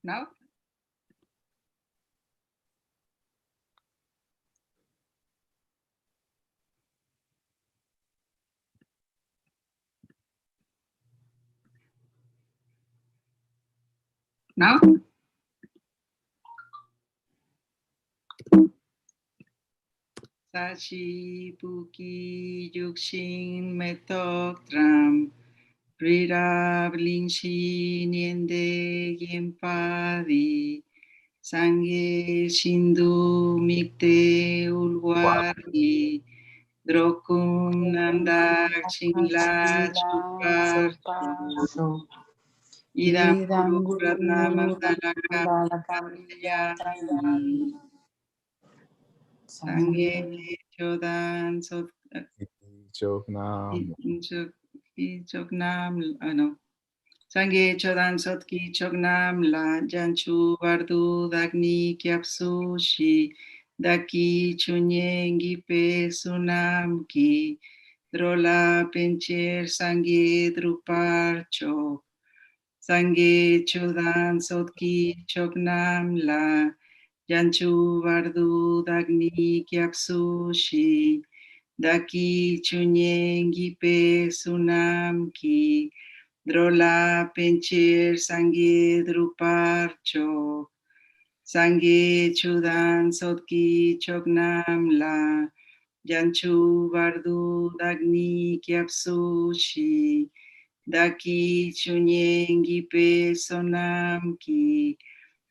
Now? Now? Sashi Puki Yukshin Metok Tram Rirab Linshi Niende Giempadi Sangye Shindu Mikte Ulwari Drokum Nandak Chingla Chupar Chupaso Idam Guru Ratna Idanguru Mandalaka Mandalakam Sangye Chodan Sot Chognam. Chognam no. Sangye Chodan Sotki Chognam La Janchu Bardu Dagni Kyapsu Shi Daki Chunyengi Pe Sunam Ki Drola Pencher Sangye Druparcho Sangye Chodan Sotki Chognam La Janchu Bardu Dagni Kyapsu Shi Daki Chunyengi Pe Sunam Ki Drola Pencher Sangye Druparcho Sangye Chudan Sotki Chognam La Janchu Bardu Dagni Kyapsu Shi Daki Chunyengi Pe Sonam Ki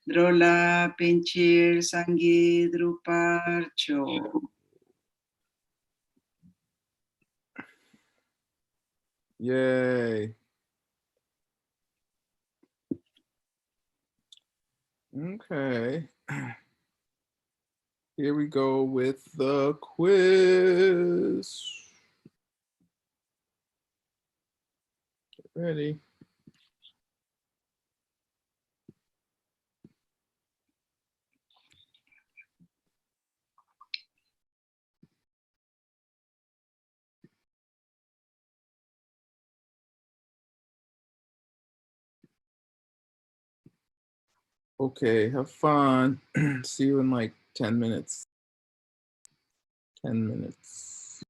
Drola Pencher Sangye Druparcho. Yay. Okay. Here we go with the quiz. Get ready. Okay, have fun. See you in like 10 minutes. 10 minutes.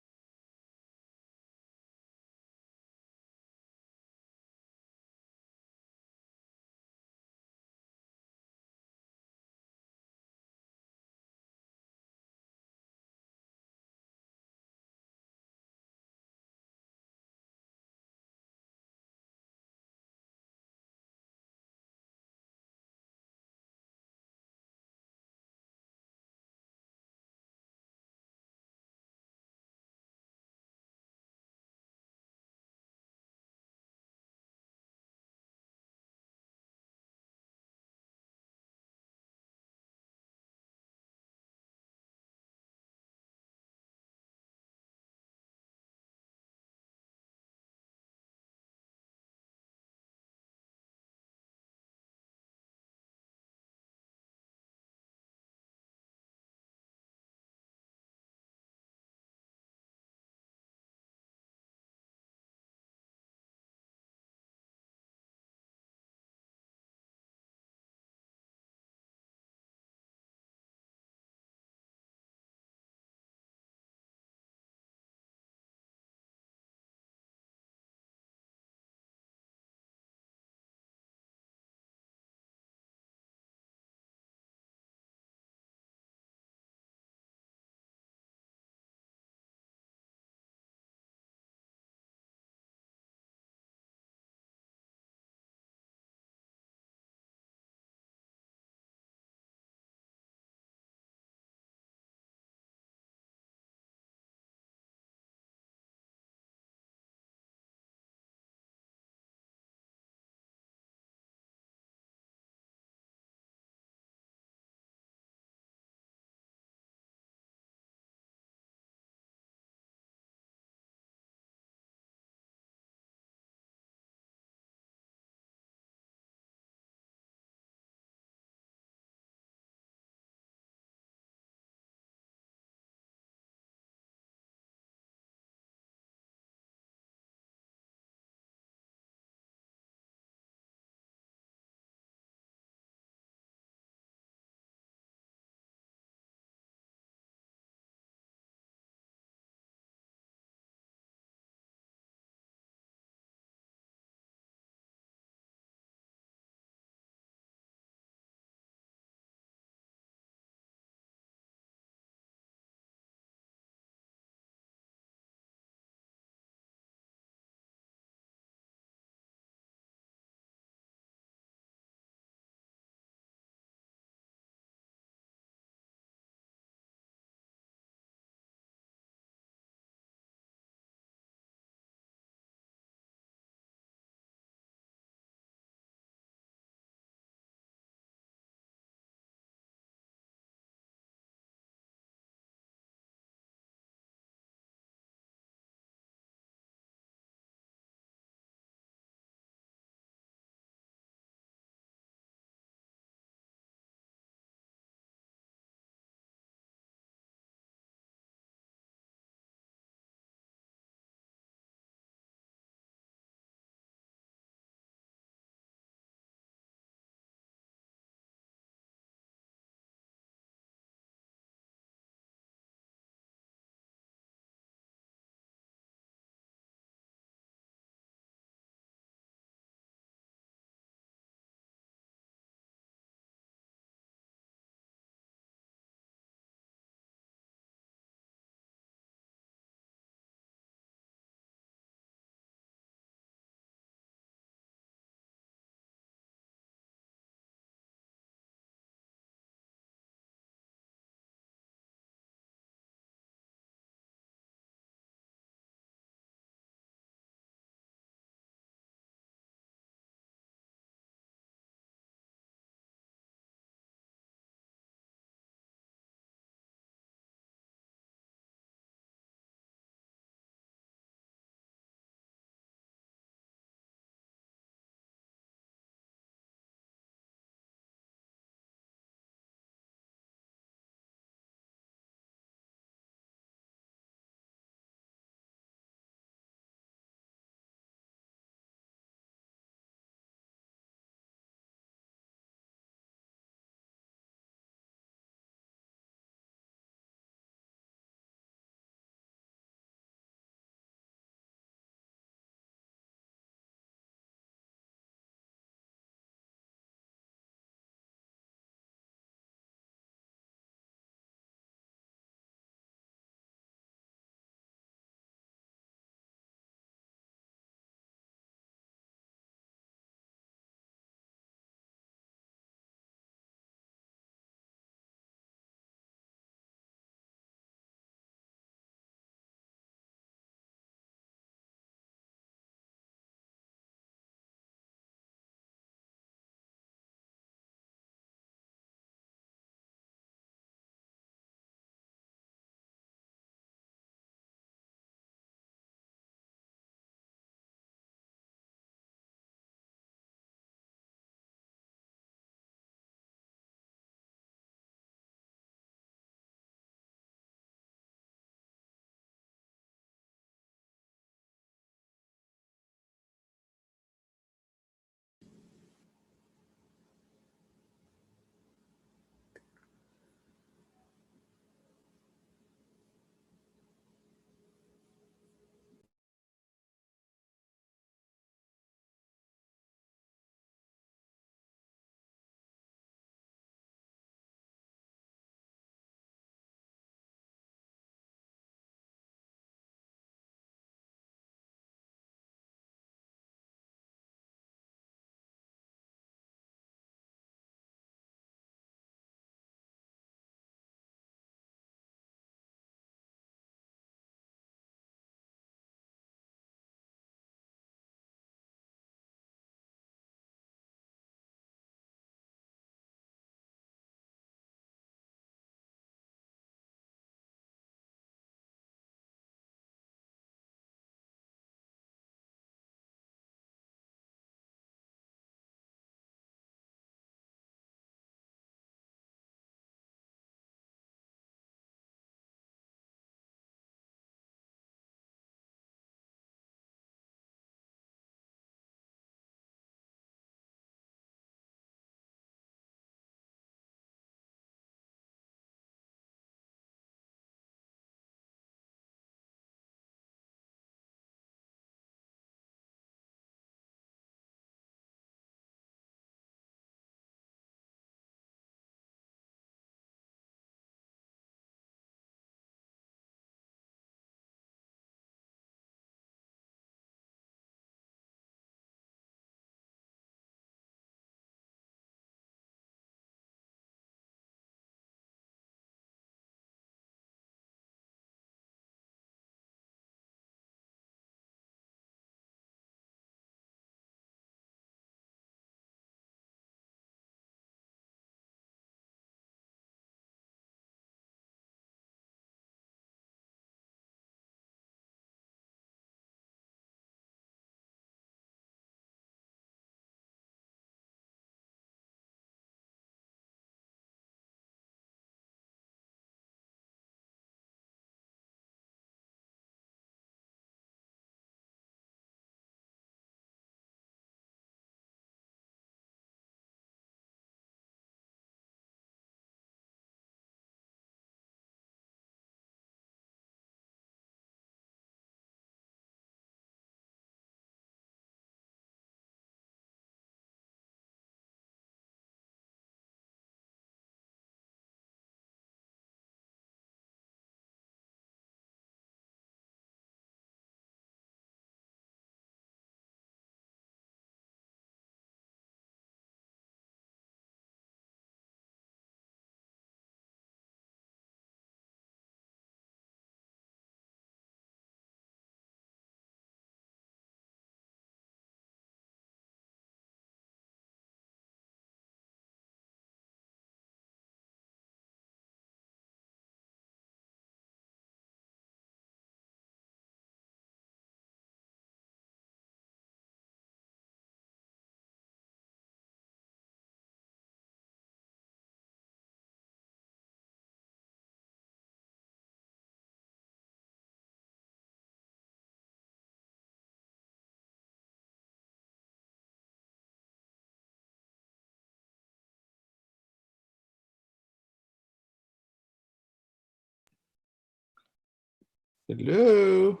Hello.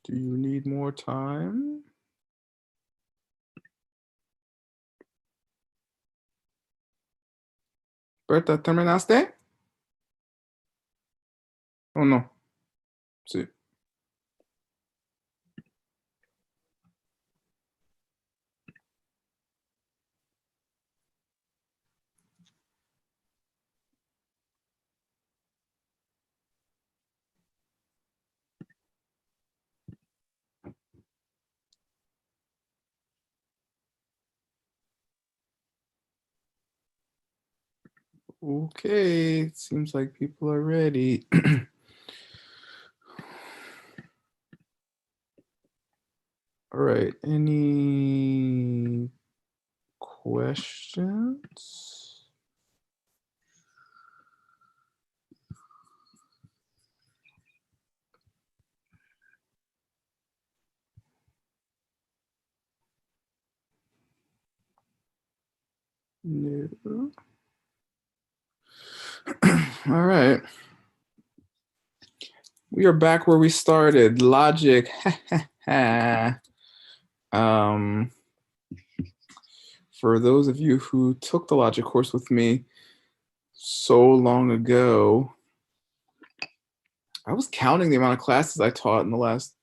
Do you need more time? Berta, ¿terminaste? Oh, no. Sí. Okay, it seems like people are ready. All right, any questions? No. All right. We are back where we started. Logic. For those of you who took the logic course with me so long ago, I was counting the amount of classes I taught in the last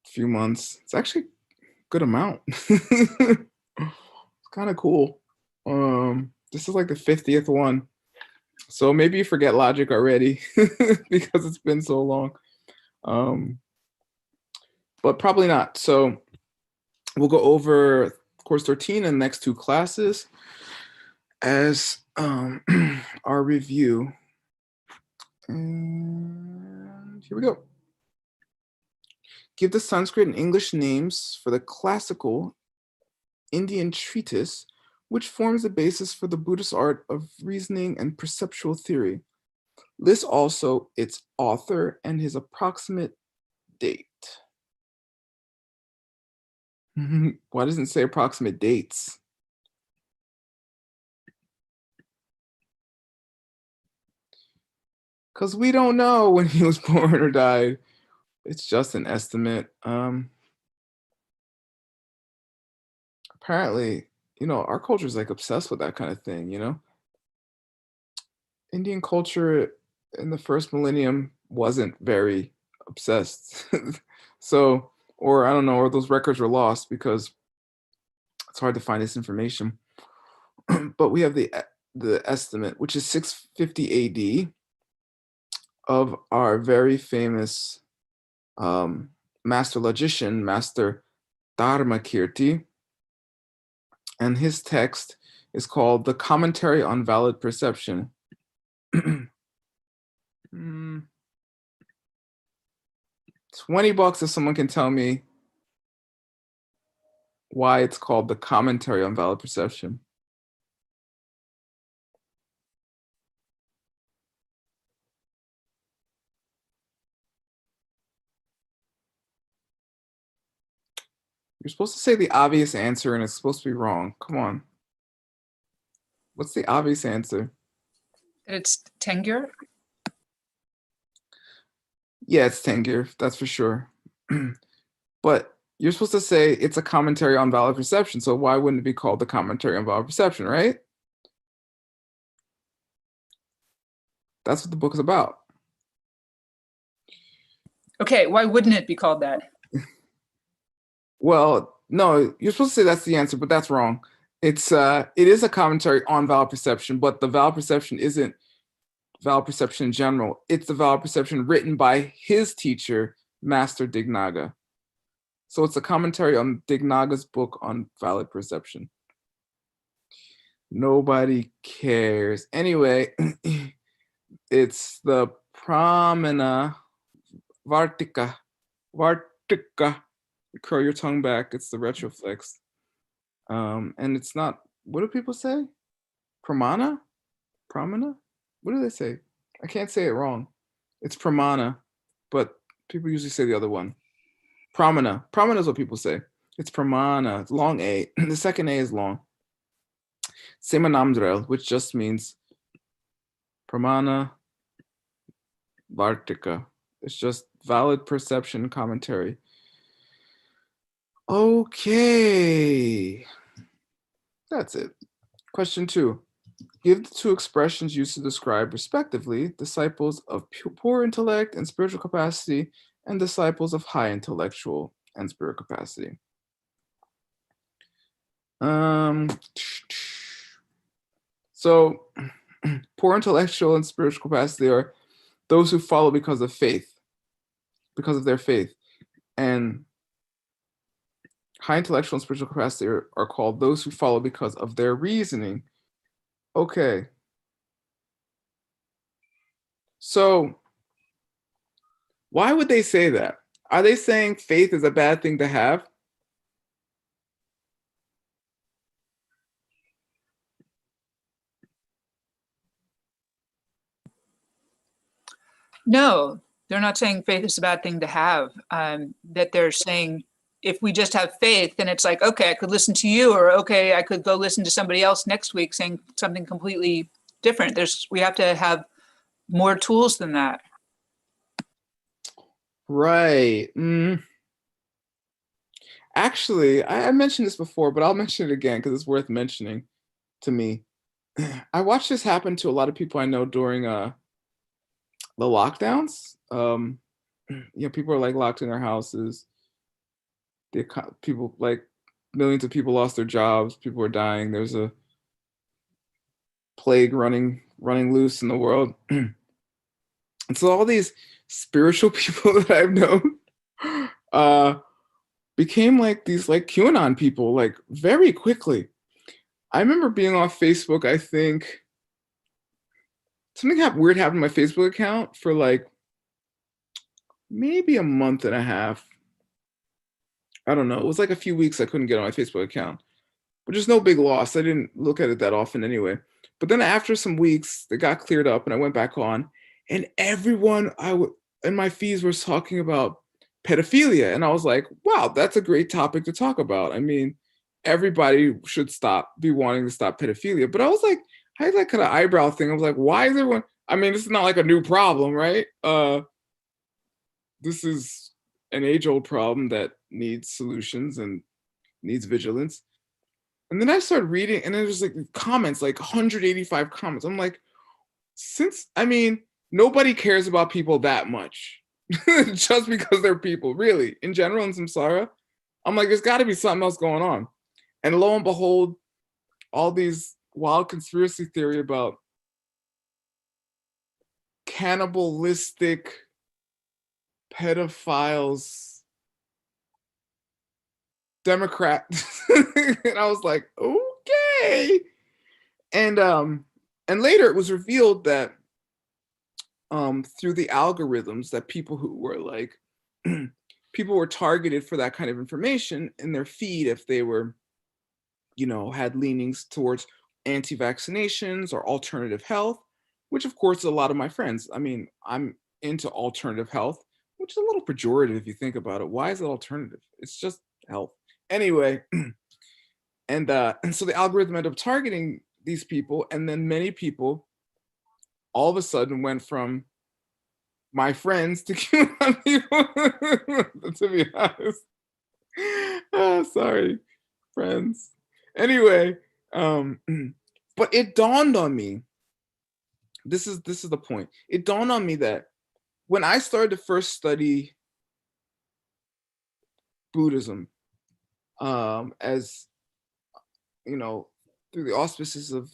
few months. It's actually a good amount. It's kind of cool. This is like the 50th one. So maybe you forget logic already because it's been so long. But probably not. So we'll go over course 13 and the next two classes as our review. And here we go. Give the Sanskrit and English names for the classical Indian treatise, which forms the basis for the Buddhist art of reasoning and perceptual theory. List also its author and his approximate date. Why doesn't it say approximate dates? Because we don't know when he was born or died. It's just an estimate. Apparently, our culture is like obsessed with that kind of thing, Indian culture in the first millennium wasn't very obsessed. So, or I don't know, or those records were lost because it's hard to find this information. But we have the estimate, which is 650 AD, of our very famous master logician, Master Dharmakirti, and his text is called The Commentary on Valid Perception. 20 bucks if someone can tell me why it's called The Commentary on Valid Perception. You're supposed to say the obvious answer and it's supposed to be wrong. Come on. What's the obvious answer? It's Tengyur. Yeah, it's Tengyur, that's for sure. But you're supposed to say it's a commentary on valid perception. So why wouldn't it be called the commentary on valid perception, right? That's what the book is about. Okay, why wouldn't it be called that? Well, no, you're supposed to say that's the answer, but that's wrong. It is a commentary on valid perception, but the valid perception isn't valid perception in general. It's the valid perception written by his teacher, Master Dignaga. So it's a commentary on Dignaga's book on valid perception. Nobody cares. Anyway, it's the Pramana Vartika. Vartika. Curl your tongue back. It's the retroflex. And it's not, what do people say? Pramana? Pramana? What do they say? I can't say it wrong. It's Pramana, but people usually say the other one. Pramana. Pramana is what people say. It's Pramana. It's long A. The second A is long. Semanamdrel, which just means pramana vartika. It's just valid perception commentary. Okay. That's it. Question 2. Give the two expressions used to describe, respectively, disciples of poor intellect and spiritual capacity and disciples of high intellectual and spiritual capacity. So, poor intellectual and spiritual capacity are those who follow because of faith, because of their faith. And high intellectual and spiritual capacity are called those who follow because of their reasoning. Okay. So, why would they say that? Are they saying faith is a bad thing to have? No, they're not saying faith is a bad thing to have. That they're saying if we just have faith, then it's like, okay, I could listen to you, or okay, I could go listen to somebody else next week saying something completely different. We have to have more tools than that. Right. Actually, I mentioned this before, but I'll mention it again because it's worth mentioning to me. I watched this happen to a lot of people I know during the lockdowns. People are like locked in their houses. People, like, millions of people lost their jobs. People are dying. There's a plague running loose in the world. And so all these spiritual people that I've known became like these like QAnon people, like, very quickly. I remember being off Facebook, I think something weird happened to my Facebook account for like maybe a month and a half. I don't know. It was like a few weeks I couldn't get on my Facebook account, which is no big loss. I didn't look at it that often anyway. But then after some weeks, it got cleared up and I went back on, and everyone in my feeds was talking about pedophilia. And I was like, wow, that's a great topic to talk about. I mean, everybody should be wanting to stop pedophilia. But I was like, I had that kind of eyebrow thing. I was like, why is everyone? I mean, this is not like a new problem, right? This is an age-old problem that needs solutions and needs vigilance. And then I started reading, and there was like comments, like 185 comments. I'm like, nobody cares about people that much just because they're people, really. In general, in samsara, I'm like, there's got to be something else going on. And lo and behold, all these wild conspiracy theory about cannibalistic pedophiles, Democrat. And I was like, okay. And later it was revealed that through the algorithms that people who were like people were targeted for that kind of information in their feed if they were, had leanings towards anti-vaccinations or alternative health, which of course a lot of my friends. I mean, I'm into alternative health, which is a little pejorative if you think about it. Why is it alternative? It's just health. Anyway, and so the algorithm ended up targeting these people, and then many people all of a sudden went from my friends to QAnon people, to be honest. Sorry, friends. Anyway, but it dawned on me. This is the point. It dawned on me that when I started to first study Buddhism, as through the auspices of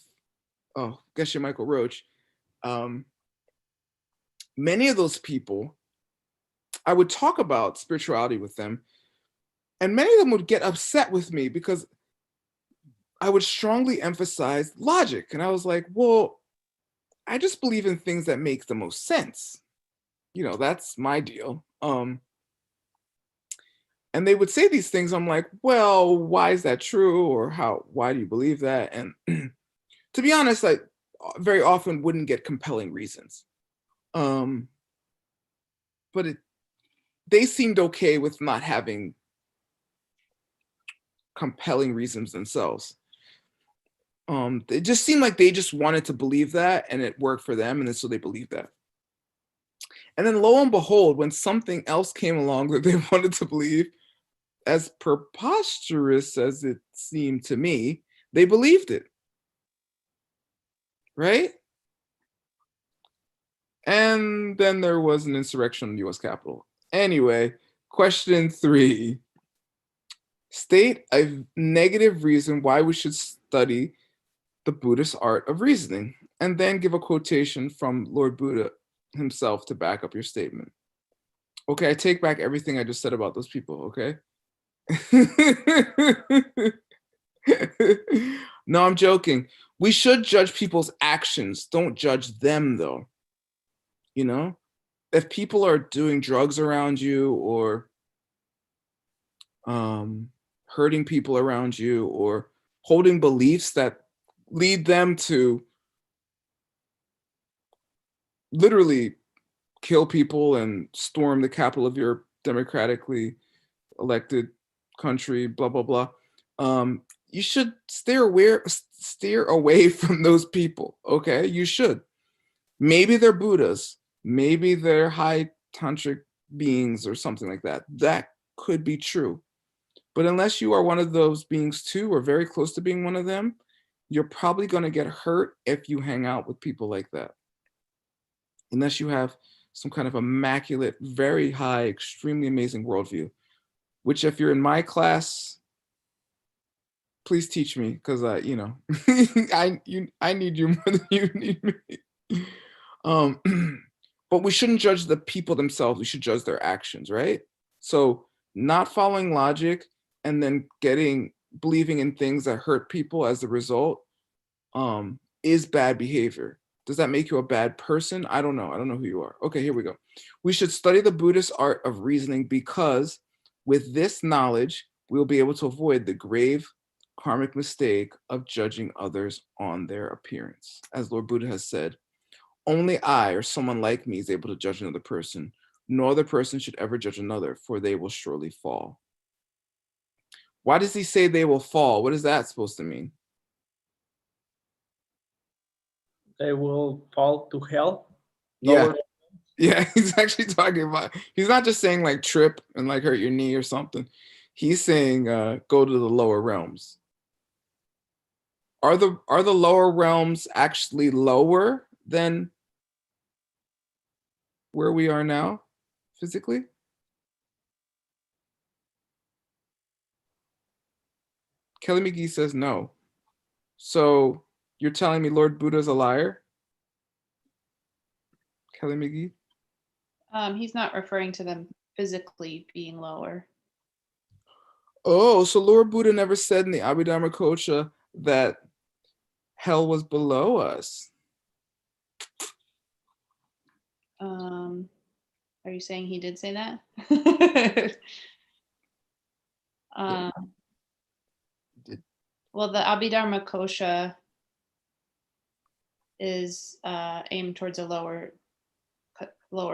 Geshe Michael Roach, many of those people, I would talk about spirituality with them, and many of them would get upset with me because I would strongly emphasize logic. And I was like, well, I just believe in things that make the most sense. That's my deal. And they would say these things. I'm like, well, why is that true? Or why do you believe that? And to be honest, I very often wouldn't get compelling reasons. But they seemed okay with not having compelling reasons themselves. It just seemed like they just wanted to believe that, and it worked for them, and then so they believed that. And then lo and behold, when something else came along that they wanted to believe, as preposterous as it seemed to me, they believed it. Right? And then there was an insurrection in the US Capitol. Anyway, question 3. State a negative reason why we should study the Buddhist art of reasoning, and then give a quotation from Lord Buddha himself to back up your statement. Okay, I take back everything I just said about those people, okay? No, I'm joking. We should judge people's actions. Don't judge them, though. You know? If people are doing drugs around you or hurting people around you or holding beliefs that lead them to literally kill people and storm the capital of your democratically elected country, blah, blah, blah. You should steer away from those people, okay? You should. Maybe they're Buddhas. Maybe they're high tantric beings or something like that. That could be true. But unless you are one of those beings too, or very close to being one of them, you're probably going to get hurt if you hang out with people like that. Unless you have some kind of immaculate, very high, extremely amazing worldview, which if you're in my class, please teach me, because I need you more than you need me. But we shouldn't judge the people themselves. We should judge their actions, right? So not following logic and then believing in things that hurt people as a result is bad behavior. Does that make you a bad person? I don't know. I don't know who you are. Okay, here we go. We should study the Buddhist art of reasoning because with this knowledge, we'll be able to avoid the grave karmic mistake of judging others on their appearance. As Lord Buddha has said, only I or someone like me is able to judge another person. No other person should ever judge another, for they will surely fall. Why does he say they will fall? What is that supposed to mean? They will fall to hell. Yeah. Yeah, he's actually talking about, he's not just saying like trip and like hurt your knee or something. He's saying go to the lower realms. Are the lower realms actually lower than where we are now physically? Kelly McGee says no. So you're telling me Lord Buddha's a liar? Kelly McGee? He's not referring to them physically being lower. Oh, so Lord Buddha never said in the Abhidharma Kocha that hell was below us. Are you saying he did say that? Well, the Abhidharma Kosha is aimed towards a lower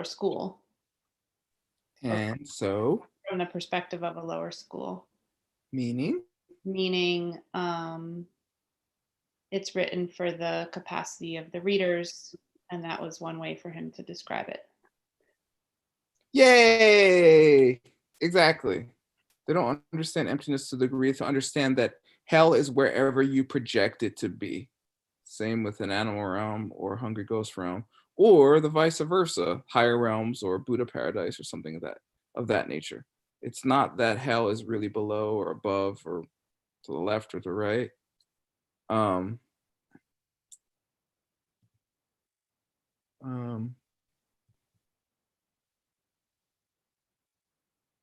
school. And so? From the perspective of a lower school. Meaning? Meaning it's written for the capacity of the readers, and that was one way for him to describe it. Yay! Exactly. They don't understand emptiness to the degree to understand that hell is wherever you project it to be. Same with an animal realm or hungry ghost realm, or the vice versa, higher realms or Buddha paradise or something of that nature. It's not that hell is really below or above or to the left or the right.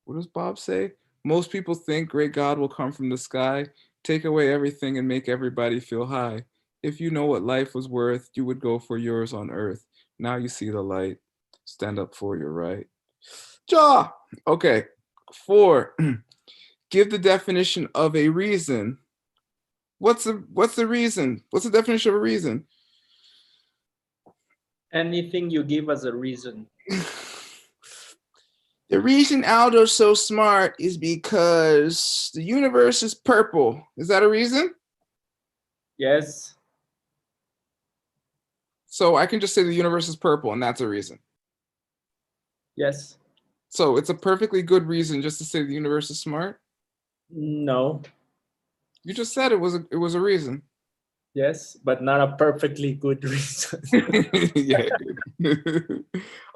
What does Bob say? Most people think great God will come from the sky, take away everything and make everybody feel high. If you know what life was worth, you would go for yours on earth. Now you see the light. Stand up for your right. Jaw. Okay. 4. Give the definition of a reason. What's the reason? What's the definition of a reason? Anything you give as a reason. The reason Aldo's so smart is because the universe is purple. Is that a reason? Yes. So I can just say the universe is purple, and that's a reason. Yes. So it's a perfectly good reason just to say the universe is smart. No. You just said it was a reason. Yes, but not a perfectly good reason. Yeah.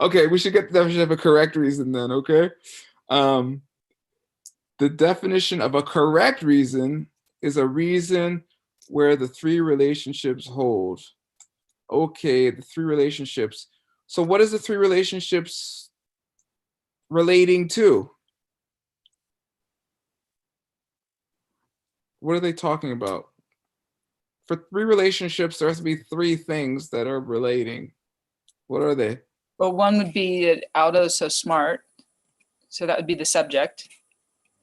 Okay, we should get the definition of a correct reason then. Okay. The definition of a correct reason is a reason where the three relationships hold. Okay, the three relationships. So what is the three relationships relating to? What are they talking about? For three relationships, there has to be three things that are relating. What are they? Well, one would be that Aldo's so smart. So that would be the subject.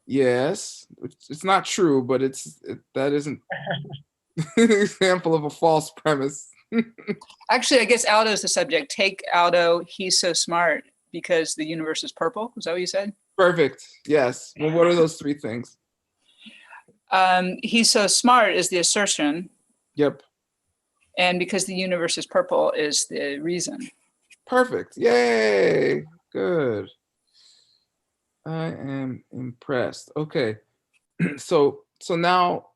Yes, it's not true, but that isn't an example of a false premise. Actually, I guess Aldo's the subject. Take Aldo, he's so smart because the universe is purple. Is that what you said? Perfect. Yes. Well, what are those three things? He's so smart is the assertion, Yep. and because the universe is purple is the reason. Perfect. Yay. Good. I am impressed. Okay. So now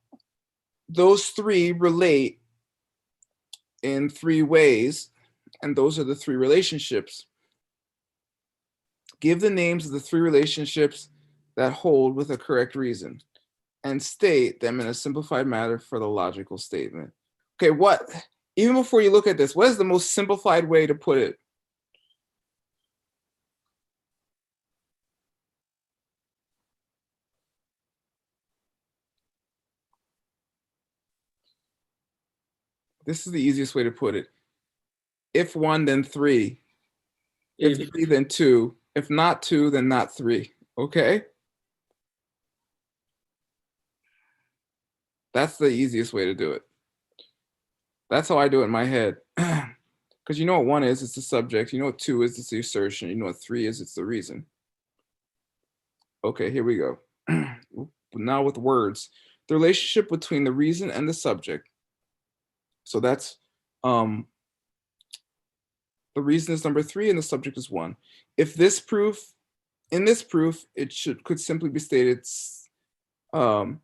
those three relate in three ways, and those are the three relationships. Give the names of the three relationships that hold with a correct reason and state them in a simplified manner for the logical statement. Okay, even before you look at this, what is the most simplified way to put it? This is the easiest way to put it. If one, then three. If three, then two. If not two, then not three. Okay? That's the easiest way to do it. That's how I do it in my head. Because you know what one is, it's the subject. You know what two is, it's the assertion. You know what three is, it's the reason. Okay, here we go. Now with words. The relationship between the reason and the subject. So that's the reason is number three and the subject is one. If this proof, in this proof, it could simply be stated, sound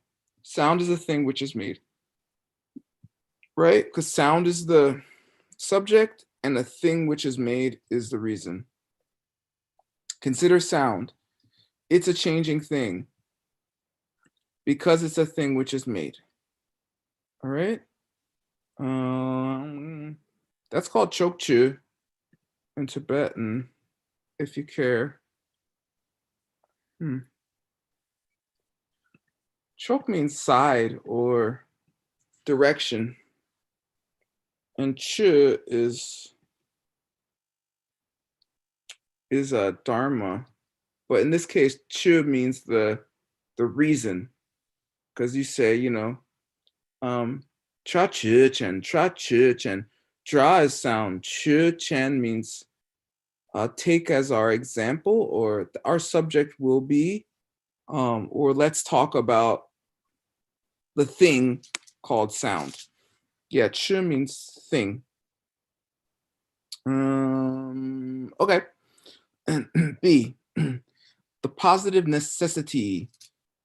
is a thing which is made. Right? Because sound is the subject and the thing which is made is the reason. Consider sound. It's a changing thing because it's a thing which is made. All right? That's called chokchu in Tibetan, if you care. Chok means side or direction. And chu is a dharma. But in this case, chu means the reason. Because you say, cha chu chen, cha chu chen. Dra is sound. Chu chen means take as our example, or our subject will be, or let's talk about the thing called sound. Yeah, chu means thing. Okay. B, the positive necessity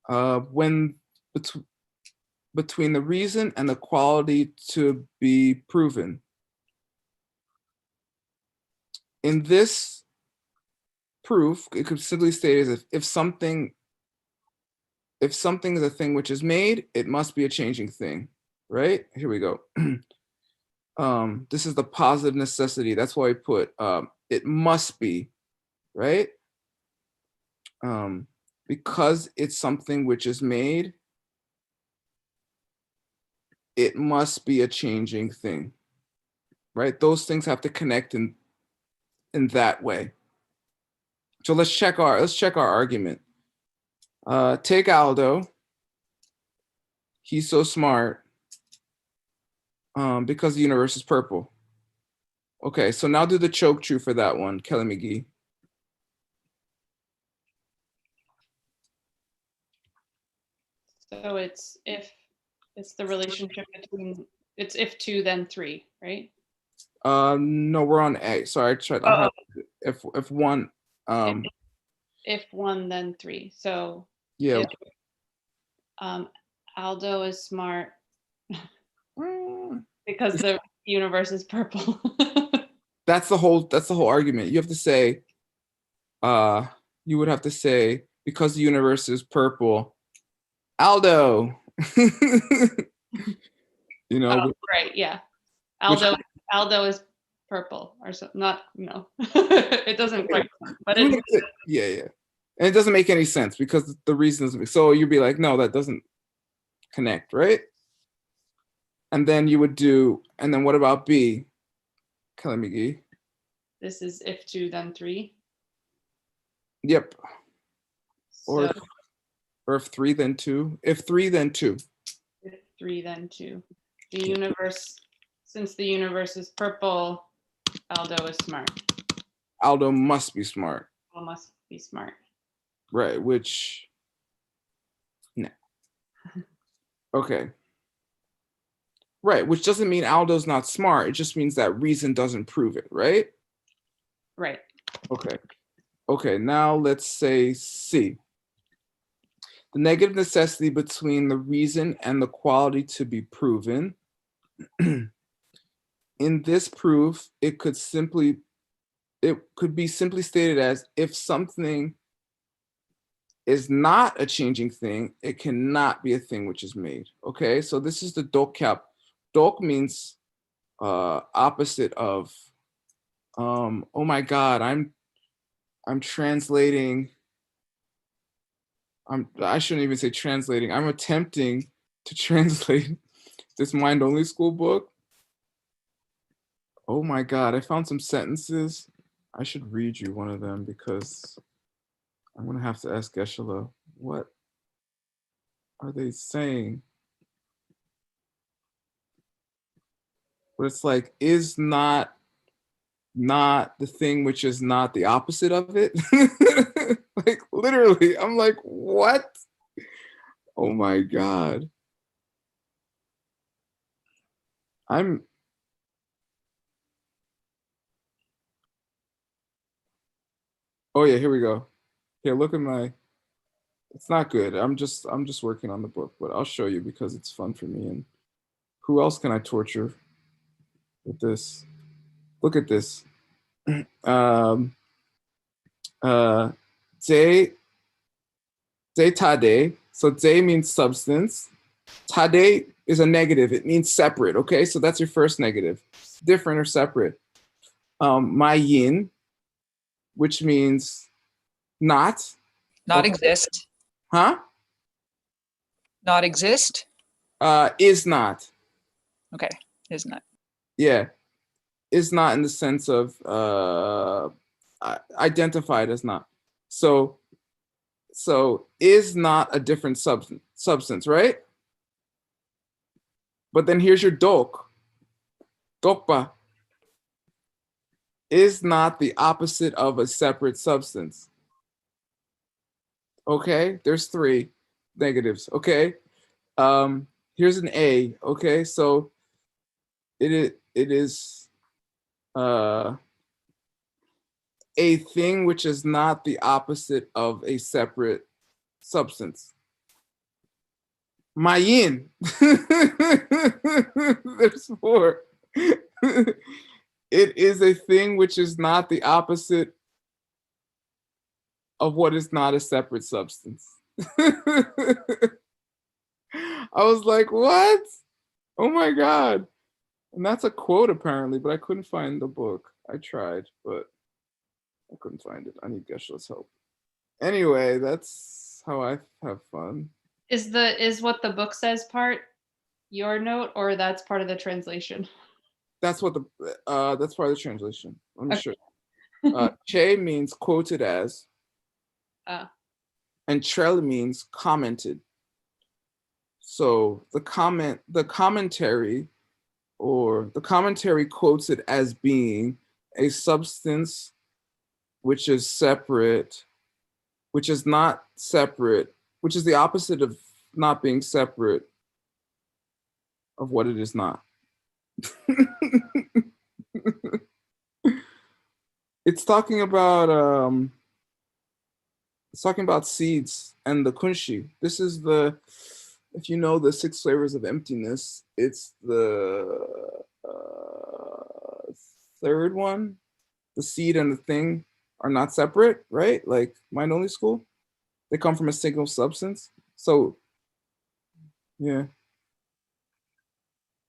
when between the reason and the quality to be proven. In this proof, it could simply state as if something is a thing which is made, it must be a changing thing, right? Here we go. This is the positive necessity. That's why I put it must be, right? Because it's something which is made, it must be a changing thing, right? Those things have to connect in that way. So let's check our argument. Take Aldo. He's so smart because the universe is purple. Okay, so now do the choke true for that one, Kelly McGee. So it's if it's the relationship between It's if 2, then 3, right? No, we're on A. Sorry, I tried. I Oh, had if one. If 1, then 3. So Yeah. if Aldo is smart because the universe is purple. That's the whole argument. You have to say, you would have to say, because the universe is purple, Aldo. You know, Oh, right, yeah. which- Aldo is purple or something. Not, no. It doesn't quite, but it's yeah. And it doesn't make any sense because the reason doesn't make, so you'd be like, no, that doesn't connect, right? And then you would do, and then what about B? Kelly McGee. this is if 2, then 3. Yep. So Or if 3, then 2. If 3, then 2. if 3, then 2. The universe, since the universe is purple, Aldo is smart. Aldo must be smart. Aldo must be smart. Right, which, no. Okay. Right, which doesn't mean Aldo's not smart. It just means that reason doesn't prove it, right? Right. Okay. Okay, now let's say C. The negative necessity between the reason and the quality to be proven. In this proof, it could be simply stated as if something is not a changing thing, it cannot be a thing which is made. Okay, so this is the dokkyap. Dok means opposite of. Oh my God, I'm translating. I shouldn't even say translating. I'm attempting to translate this Mind Only School book. Oh my God, I found some sentences. I should read you one of them because I'm gonna have to ask Geshe-la, what are they saying? But it's like, is not the thing which is not the opposite of it. Like literally, I'm like, what? Oh my God. Oh yeah, here we go. Here, look at it's not good. I'm just working on the book, but I'll show you because it's fun for me. And who else can I torture with this? Look at this. Ze tade. So ze means substance. Tade is a negative. It means separate. Okay, so that's your first negative. Different or separate. My yin, which means not. Not Okay. exist. Huh? Not exist. Is not. Okay, is not. Yeah, is not in the sense of identified as not. So is not a different substance, right? But then here's your dok. Dokpa is not the opposite of a separate substance. Okay, there's 3 negatives. Okay, here's an A. Okay, so it is a thing which is not the opposite of a separate substance. Mayin. There's 4. It is a thing which is not the opposite of what is not a separate substance. I was like, what? Oh my God. And that's a quote apparently, but I couldn't find the book. I tried, but I couldn't find it. I need Geshe-la's help. Anyway, that's how I have fun. Is what the book says part your note, or that's part of the translation? That's what that's part of the translation. Let me Okay. show you. Che means quoted as, and trel means commented. So the commentary quotes it as being a substance which is separate, which is not separate, which is the opposite of not being separate of what it is not. It's talking about seeds and the kunshi. This is the, if you know the 6 flavors of emptiness, it's the third one. The seed and the thing are not separate, right? Like mind only school, they come from a single substance. So yeah,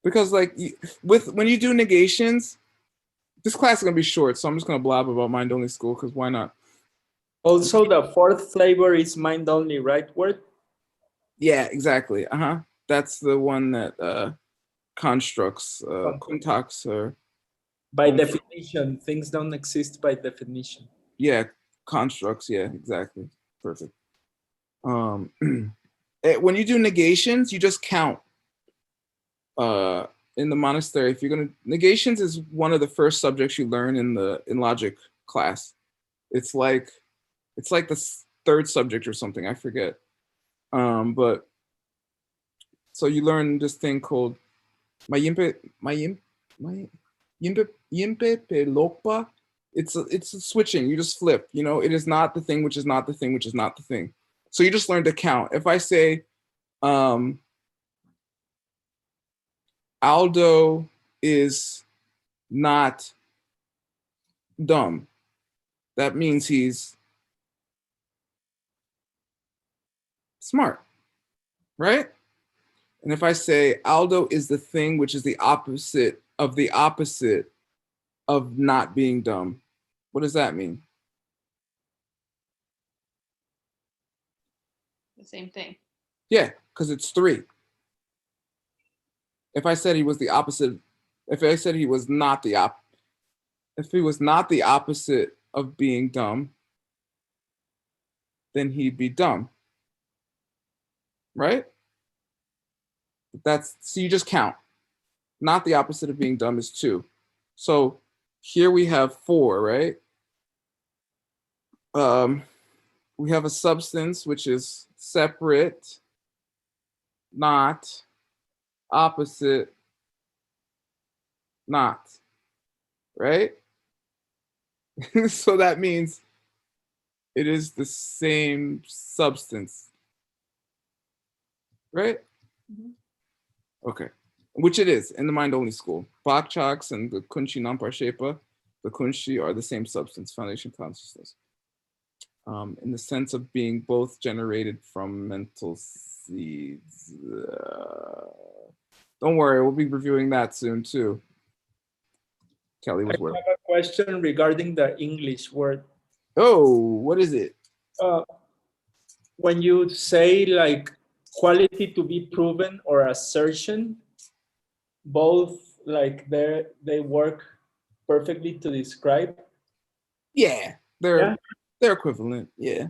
because like with when you do negations, this class is gonna be short, so I'm just gonna blab about mind only school because why not? Also, the fourth flavor is mind only, right? Word? Yeah, exactly. That's the one that constructs, contacts, or By definition, things don't exist by definition. yeah, constructs. Yeah, exactly. Perfect. When you do negations, you just count. In the monastery, if you're gonna negations is one of the first subjects you learn in logic class. It's like the third subject or something. I forget. But so you learn this thing called Mayimpe pe lokpa. It's a switching. You just flip. You know, it is not the thing, which is not the thing, which is not the thing. So you just learn to count. If I say, Aldo is not dumb, that means he's smart, right? And if I say Aldo is the thing, which is the opposite of not being dumb, what does that mean? The same thing. Yeah, because it's 3. If I said he was the opposite, if I said he was not the if he was not the opposite of being dumb, then he'd be dumb, right? So you just count. Not the opposite of being dumb is 2. So here we have 4, right? We have a substance which is separate, not, opposite, not, right? So that means it is the same substance, right? Okay, which it is in the mind only school. Bakchaks and the Kunshi Namparshepa, the Kunshi are the same substance, foundation consciousness. In the sense of being both generated from mental seeds. Don't worry, we'll be reviewing that soon too. Kelly was I have a question regarding the English word. Oh, what is it? When you say like quality to be proven or assertion, both like they work perfectly to describe. Yeah, they're equivalent. Yeah.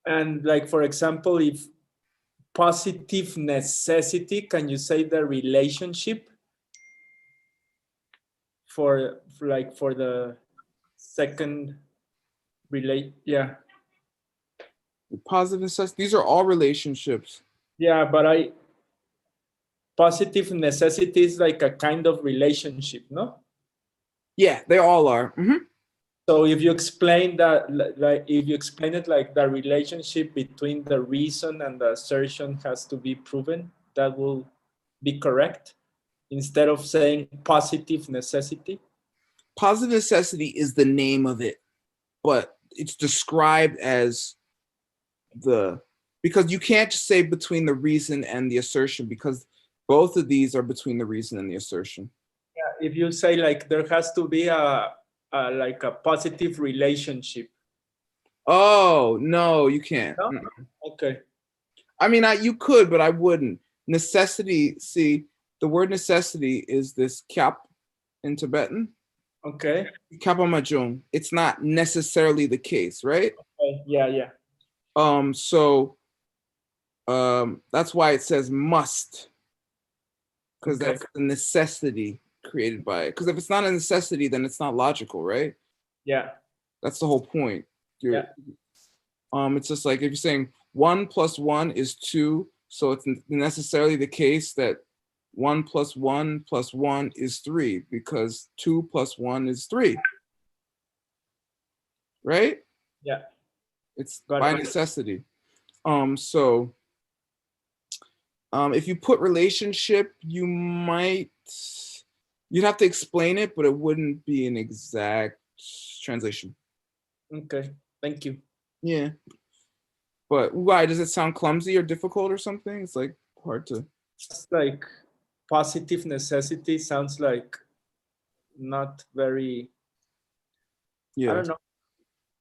And like, for example, if positive necessity, can you say the relationship for the second relate? Yeah. Positive necessity. These are all relationships. Yeah, but positive necessity is like a kind of relationship, no? Yeah, they all are. Mm-hmm. So if you explain that, like if you explain it like the relationship between the reason and the assertion has to be proven, that will be correct instead of saying positive necessity. Positive necessity is the name of it, but it's described as because you can't just say between the reason and the assertion, because both of these are between the reason and the assertion. Yeah, if you say like there has to be a positive relationship. Oh no, you can't. No? Okay. I mean, you could, but I wouldn't. Necessity. See, the word necessity is this kyap in Tibetan. Okay. Kapamajung. It's not necessarily the case, right? Okay. Yeah. So that's why it says must, because that's the necessity created by it. Because if it's not a necessity, then it's not logical, right? Yeah. That's the whole point. Yeah. It's just like if you're saying 1 + 1 is 2, so it's necessarily the case that 1 plus 1 plus 1 is 3 because 2 plus 1 is 3. Right? Yeah. It's Got by it. necessity. So if you put relationship, you'd have to explain it, but it wouldn't be an exact translation. Okay. Thank you. Yeah. But why? Does it sound clumsy or difficult or something? It's like hard to. It's like positive necessity sounds like not very, Yeah. I don't know,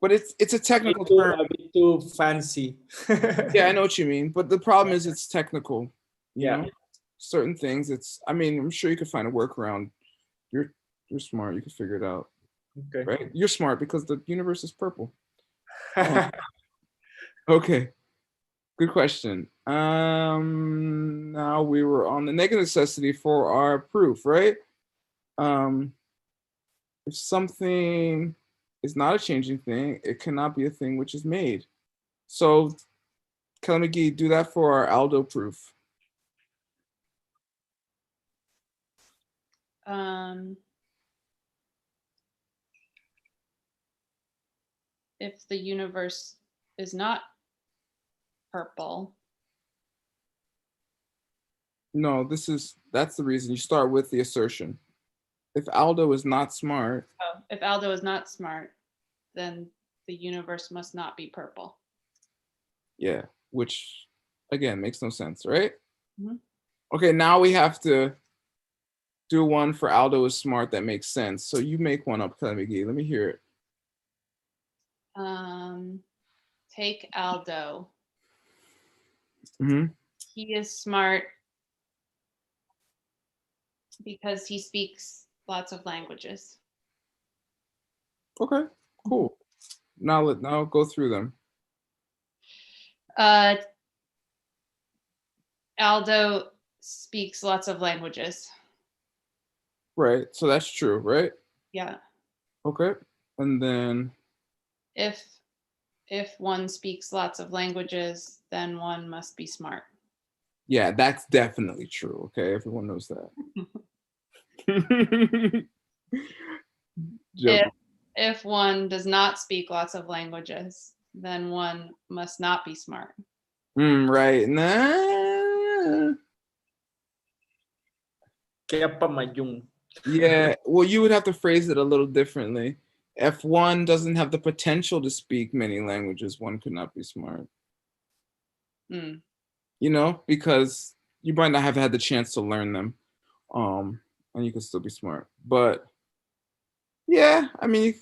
But it's a technical term. a bit too fancy. Yeah, I know what you mean. But the problem is it's technical. You Yeah. know, certain things. I mean, I'm sure you could find a workaround. You're smart. You could figure it out. Okay. Right? You're smart because the universe is purple. Okay. Good question. Now we were on the negative necessity for our proof, right? If something is not a changing thing, it cannot be a thing which is made. So, Kelly McGee, do that for our Aldo proof. If the universe is not purple, No, that's the reason you start with the assertion. If Aldo is not smart, if Aldo is not smart, then the universe must not be purple. yeah, which again makes no sense, right? Mhm. Okay, now we have to do one for Aldo is smart that makes sense. So you make one up, Kelly McGee. Let me hear it. Take Aldo. Mm-hmm. He is smart because he speaks lots of languages. Okay, cool. Now go through them. Aldo speaks lots of languages. Right, so that's true, right? Yeah. Okay, and then If one speaks lots of languages, then one must be smart. yeah, that's definitely true. Okay, everyone knows that. If one does not speak lots of languages, then one must not be smart. Right. Nah. Yeah, well, you would have to phrase it a little differently. If one doesn't have the potential to speak many languages, one could not be smart. Mm. You know, because you might not have had the chance to learn them, and you could still be smart. But yeah, I mean,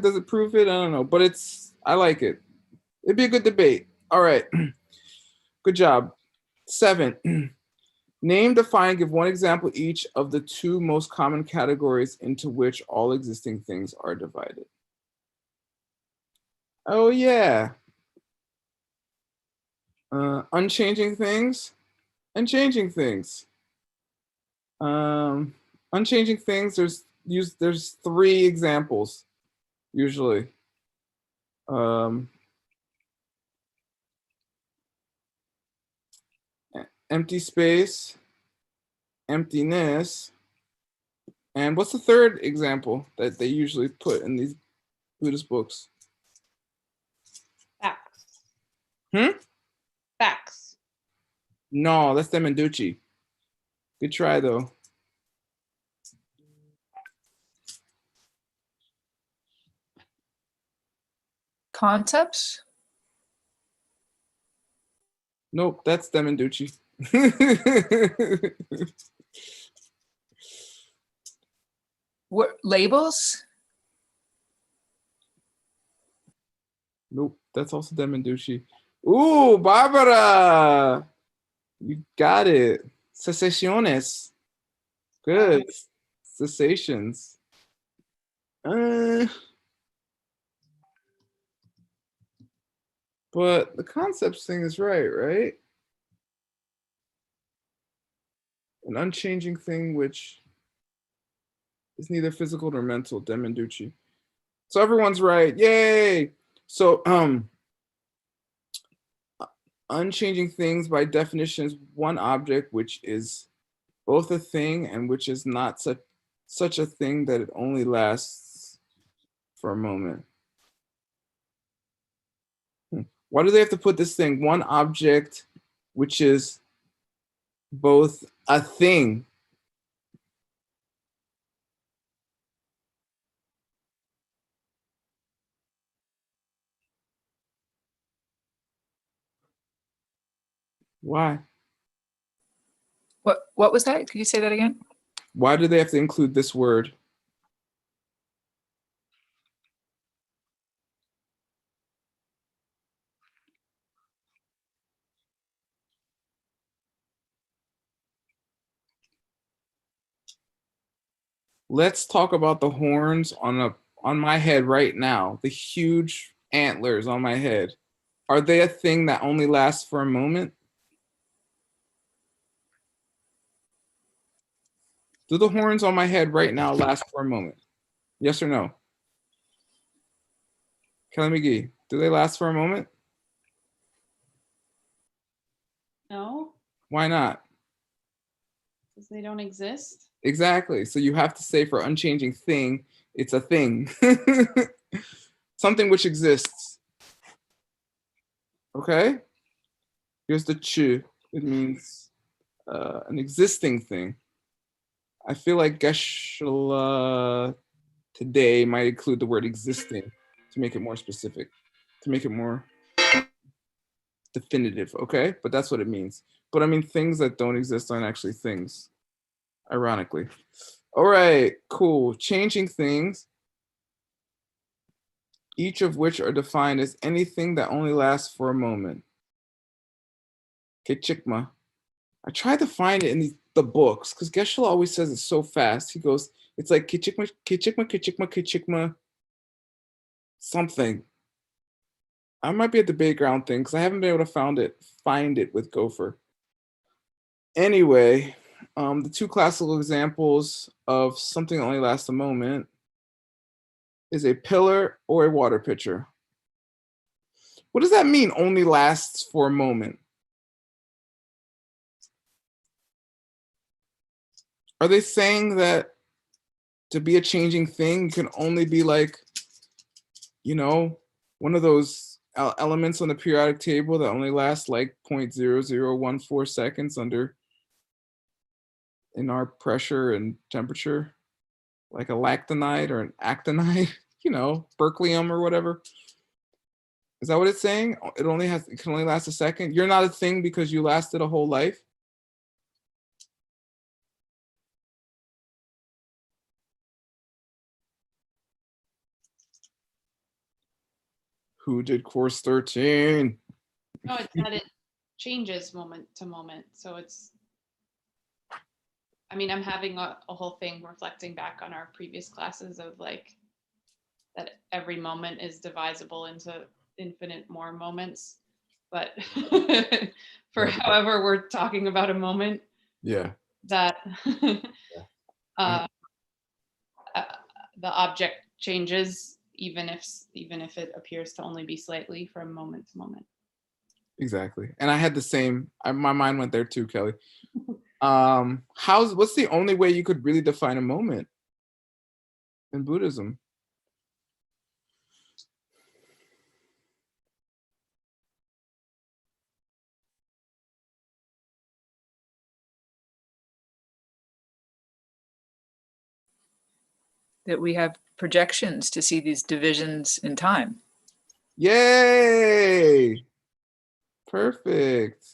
does it prove it? I don't know, but I like it. It'd be a good debate. All right, good job. 7. Name, define, give one example each of the 2 most common categories into which all existing things are divided. Oh, yeah. Unchanging things and changing things. Unchanging things, there's 3 examples, usually. Empty space, emptiness, and what's the third example that they usually put in these Buddhist books? Facts. Hmm? Facts. No, that's Demenducci. Good try, though. Concepts? Nope, that's Demenducci. What labels? Nope, that's also Demenducci. Ooh, Barbara! You got it. Cessationes. Good. Cessations. But the concepts thing is right? An unchanging thing which is neither physical nor mental, Demenducci. So everyone's right. Yay! So unchanging things by definition is one object which is both a thing and which is not such a thing that it only lasts for a moment. Why do they have to put this thing? One object which is both a thing. Why? What was that? Could you say that again? Why do they have to include this word? Let's talk about the horns on my head right now. The huge antlers on my head. Are they a thing that only lasts for a moment? Do the horns on my head right now last for a moment? Yes or no? Kelly McGee, do they last for a moment? No, Why not? because they don't exist. Exactly. So you have to say for unchanging thing, it's a thing. Something which exists. Okay? Here's the ch. It means an existing thing. I feel like Geshe today might include the word existing to make it more specific, to make it more definitive, okay? But that's what it means. But I mean, things that don't exist aren't actually things, ironically. All right, cool. Changing things, each of which are defined as anything that only lasts for a moment. Kechikma. I tried to find it in the books because Geshe always says it so fast. He goes, it's like Kechikma, Kechikma, Kechikma, Kechikma, something. I might be at the Bayground thing because I haven't been able to find it with Gopher. Anyway, the two classical examples of something that only lasts a moment is a pillar or a water pitcher. What does that mean, only lasts for a moment? Are they saying that to be a changing thing can only be like, you know, one of those elements on the periodic table that only lasts like 0.0014 seconds in our pressure and temperature, like a lactonide or an actinide, you know, berkelium or whatever? Is that what it's saying? It can only last a second. You're not a thing because you lasted a whole life. Who did course 13? No, it's that it changes moment to moment. So it's, I mean, I'm having a whole thing reflecting back on our previous classes of like that every moment is divisible into infinite more moments. But for Right. however we're talking about a moment, Yeah. that uh, the object changes even if it appears to only be slightly from moment to moment. Exactly. And I had the same, my mind went there too, Kelly. What's the only way you could really define a moment in Buddhism? That we have projections to see these divisions in time. Yay! Perfect.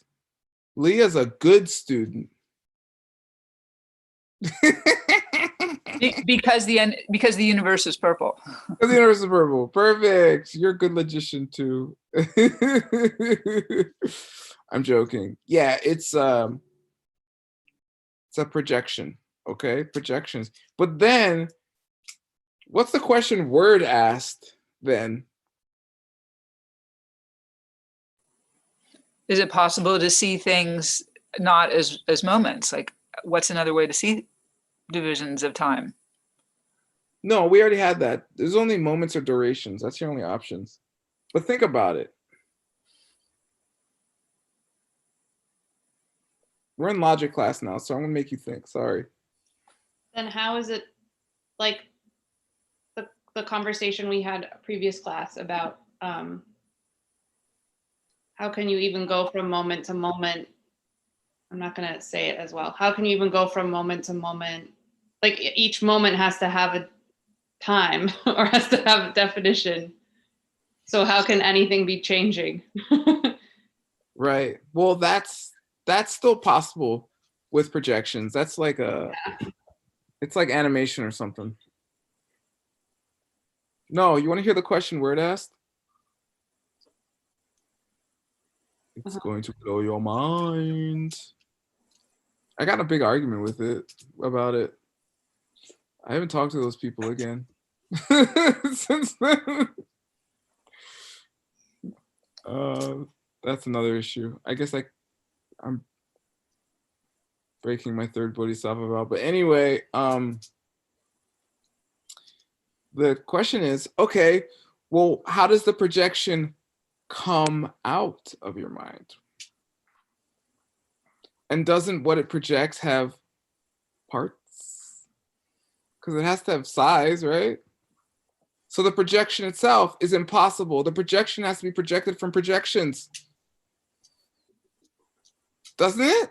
Leah's a good student. Because the universe is purple. The universe is purple. Perfect. You're a good logician too. I'm joking. Yeah, it's a projection. Okay, projections. But then, what's the question Word asked then? Is it possible to see things not as moments? Like, what's another way to see divisions of time? No, we already had that. There's only moments or durations. That's your only options. But think about it. We're in logic class now, so I'm gonna make you think. Sorry. Then how is it like the conversation we had previous class about how can you even go from moment to moment? I'm not going to say it as well. How can you even go from moment to moment? Like each moment has to have a time or has to have a definition. So how can anything be changing? Right. Well, that's still possible with projections. That's like it's like animation or something. No, you want to hear the question word asked? It's going to blow your mind. I got a big argument with it about it. I haven't talked to those people again since then. That's another issue. I guess I'm breaking my third bodhisattva about. But anyway, the question is, okay, well, how does the projection come out of your mind? And doesn't what it projects have parts? Because it has to have size, right? So the projection itself is impossible. The projection has to be projected from projections. Doesn't it?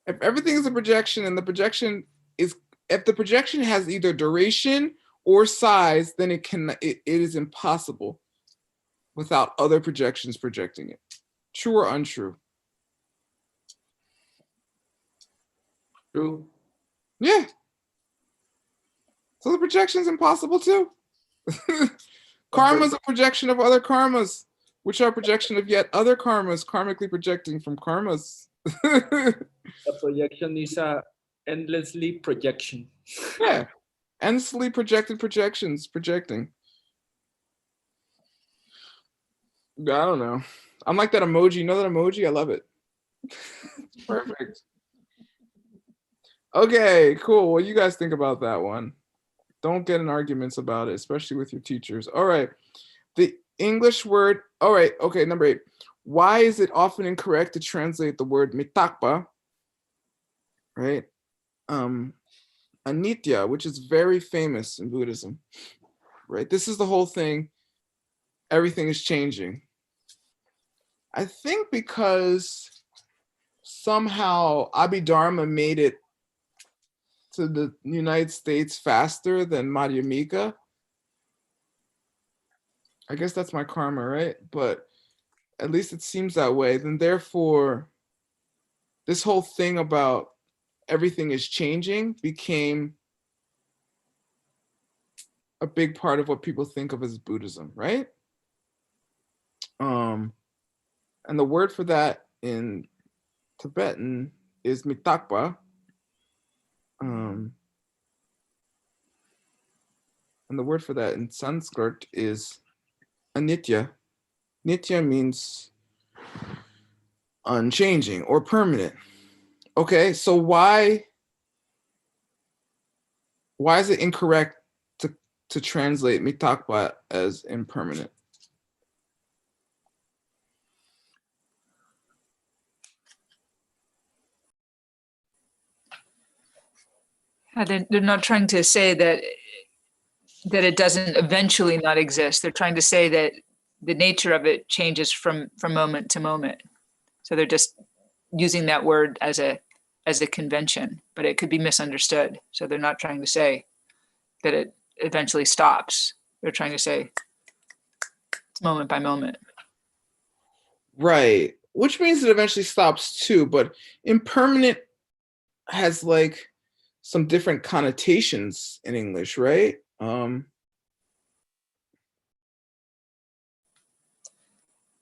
If everything is a projection and the projection is, if the projection has either duration or size, then it is impossible without other projections projecting it. True or untrue? True. Yeah. So the projection is impossible too. Karma is a projection of other karmas, which are a projection of yet other karmas, karmically projecting from karmas. The projection is a endlessly projection. Yeah. Endlessly projected projections, projecting. I don't know. I'm like that emoji. You know that emoji? I love it. It's perfect. Okay, cool. What do you guys think about that one? Don't get in arguments about it, especially with your teachers. All right. The English word. All right. Okay. Number 8. Why is it often incorrect to translate the word mitakpa, right? Anitya, which is very famous in Buddhism, right? This is the whole thing. Everything is changing. I think because somehow Abhidharma made it to the United States faster than Madhyamika. I guess that's my karma, right? But at least it seems that way. Then therefore, this whole thing about everything is changing became a big part of what people think of as Buddhism, right? And the word for that in Tibetan is mitakpa. And the word for that in Sanskrit is anitya. Nitya means unchanging or permanent. Okay, so why is it incorrect to translate mitakpa as impermanent? They're not trying to say that it doesn't eventually not exist. They're trying to say that the nature of it changes from moment to moment. So they're just using that word as a convention, but it could be misunderstood. So they're not trying to say that it eventually stops. They're trying to say it's moment by moment. Right, which means it eventually stops too, but impermanent has like some different connotations in English, right?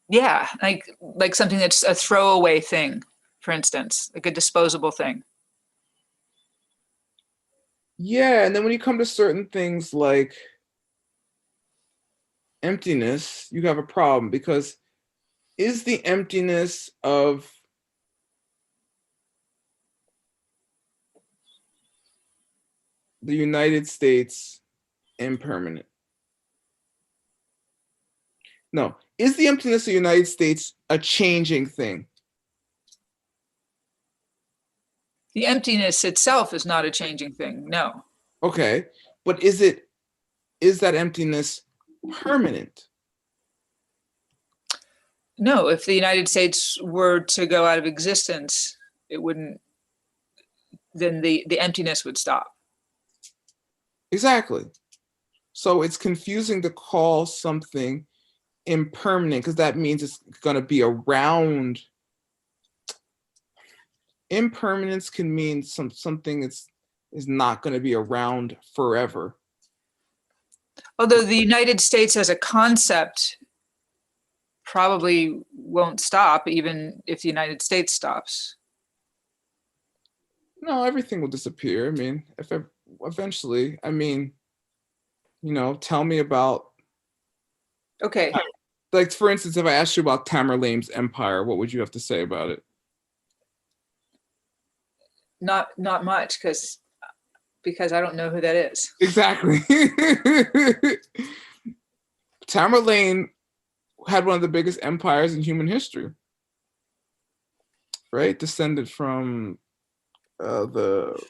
Yeah, like something that's a throwaway thing, for instance, like a disposable thing. Yeah, and then when you come to certain things like emptiness, you have a problem, because is the emptiness of the United States impermanent? No. Is the emptiness of the United States a changing thing? The emptiness itself is not a changing thing. No. Okay, but is that emptiness permanent? No, if the United States were to go out of existence, it wouldn't, then the emptiness would stop. Exactly. So it's confusing to call something impermanent because that means it's going to be around. Impermanence can mean something is not going to be around forever. Although the United States as a concept probably won't stop even if the United States stops. No, everything will disappear. I mean, eventually, I mean, tell me about, Okay. like, for instance, if I asked you about Tamerlane's empire, what would you have to say about it? Not much because I don't know who that is. Exactly. Tamerlane had one of the biggest empires in human history, right? Descended from the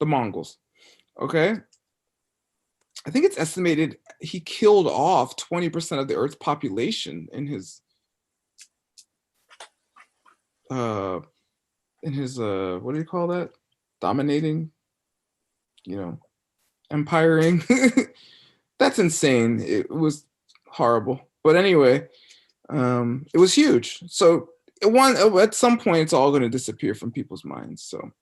Mongols. Okay, I think it's estimated he killed off 20% of the Earth's population in his what do you call that? Dominating, empiring. That's insane. It was horrible. But anyway, it was huge. So at some point, it's all going to disappear from people's minds. So,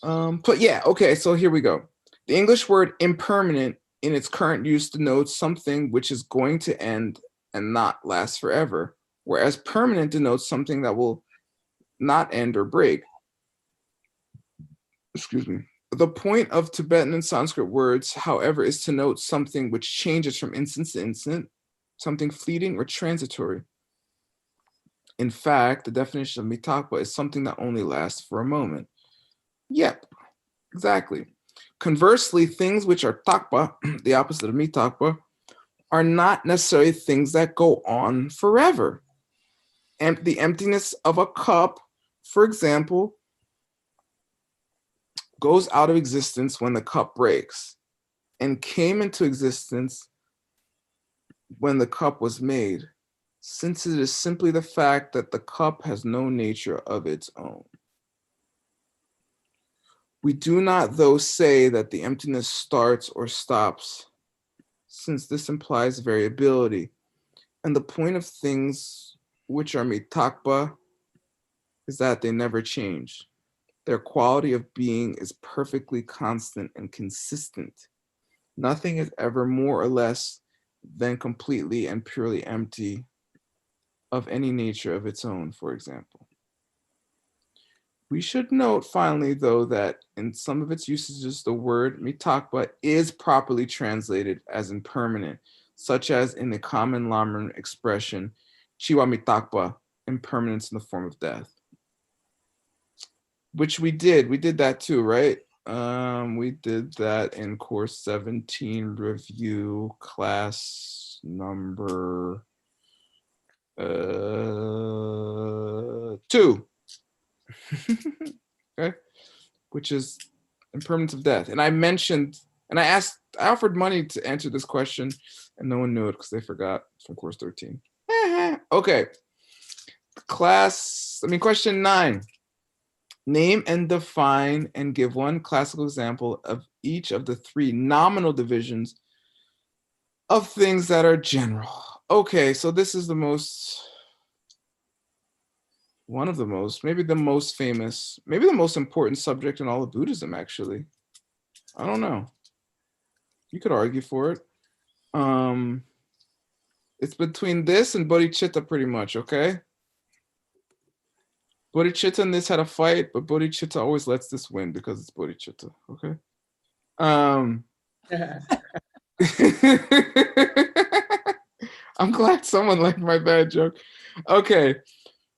but yeah, okay. So here we go. The English word impermanent in its current use denotes something which is going to end and not last forever, whereas permanent denotes something that will not end or break. Excuse me. The point of Tibetan and Sanskrit words, however, is to note something which changes from instant to instant, something fleeting or transitory. In fact, the definition of mitakpa is something that only lasts for a moment. Yep, exactly. Conversely, things which are takpa, the opposite of mitakpa, are not necessarily things that go on forever. And the emptiness of a cup, for example, goes out of existence when the cup breaks and came into existence when the cup was made, since it is simply the fact that the cup has no nature of its own. We do not, though, say that the emptiness starts or stops, since this implies variability. And the point of things which are mitakpa is that they never change. Their quality of being is perfectly constant and consistent. Nothing is ever more or less than completely and purely empty of any nature of its own, for example. We should note, finally, though, that in some of its usages, the word mitakpa is properly translated as impermanent, such as in the common Lamrim expression, chiwa mitakpa, impermanence in the form of death. Which we did that too, right? We did that in course 17 review, class number 2. Okay, which is impermanence of death. And I mentioned, and I offered money to answer this question, and no one knew it because they forgot from course 13. Okay, question 9. Name and define and give one classical example of each of the 3 nominal divisions of things that are general. Okay, so this is one of the most, maybe the most famous, maybe the most important subject in all of Buddhism, actually. I don't know. You could argue for it. It's between this and bodhicitta pretty much, okay? Bodhicitta and this had a fight, but bodhicitta always lets this win because it's bodhicitta, okay? I'm glad someone liked my bad joke. Okay,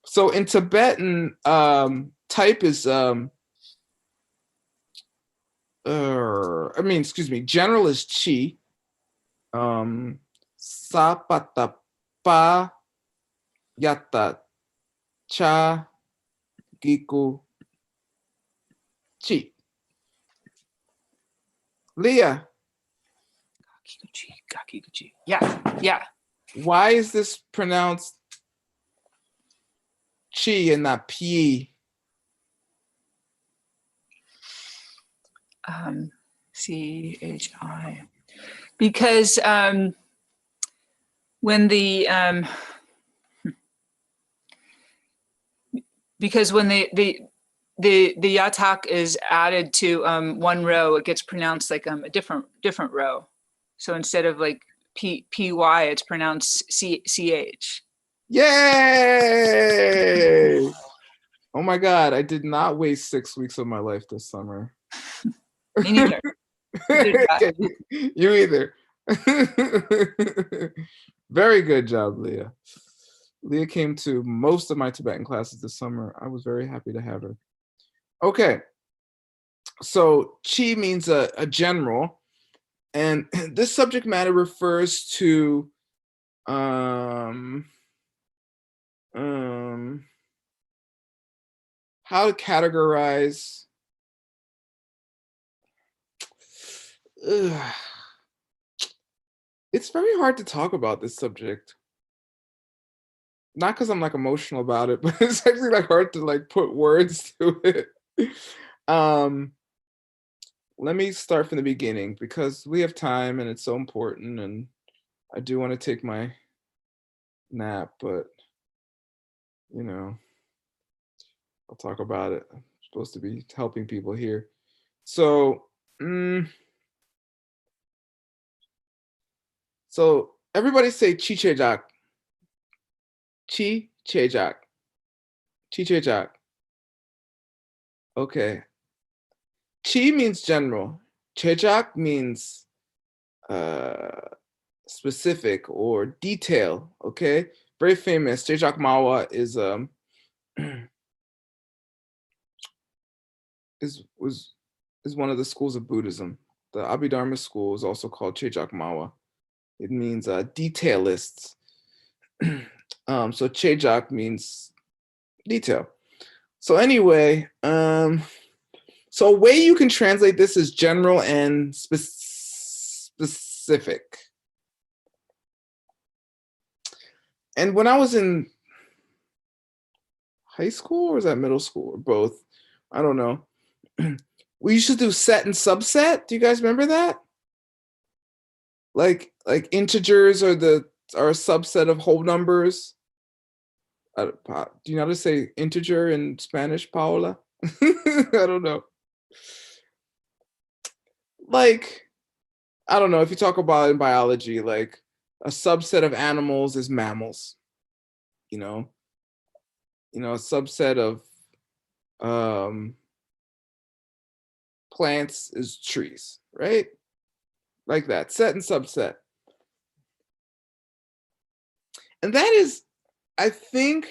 so in Tibetan, type is, general is chi. Sapata pa yata cha Giku, Chi. Leah, Kakiguchi. Yeah. why is this pronounced Chi and not Pi? CHI. Because when the yatak is added to one row, it gets pronounced like a different row. So instead of like PY, it's pronounced CH. Yay! Oh my God, I did not waste 6 weeks of my life this summer. Me neither. You either. Very good job, Leah. Leah came to most of my Tibetan classes this summer. I was very happy to have her. Okay, so Chi means a general, and this subject matter refers to how to categorize. It's very hard to talk about this subject. Not because I'm like emotional about it, but it's actually like hard to like put words to it. Let me start from the beginning because we have time and it's so important, and I do want to take my nap, but you know, I'll talk about it. I'm supposed to be helping people here. So, so everybody say Chichejak. Chichejak. Chichejak. Okay. Chi means general. Chejak means specific or detail. Okay. Very famous. Chejak Mawa is is one of the schools of Buddhism. The Abhidharma school is also called Chejak Mawa. It means detailists. So Chejak means detail. So anyway, so a way you can translate this is general and specific. And when I was in high school, or was that middle school, or both? I don't know. We used to do set and subset. Do you guys remember that? Like integers are a subset of whole numbers. Do you know how to say integer in Spanish, Paola? I don't know. Like, I don't know, if you talk about it in biology, like a subset of animals is mammals. You know, a subset of plants is trees, right? Like that, set and subset. And that is, I think,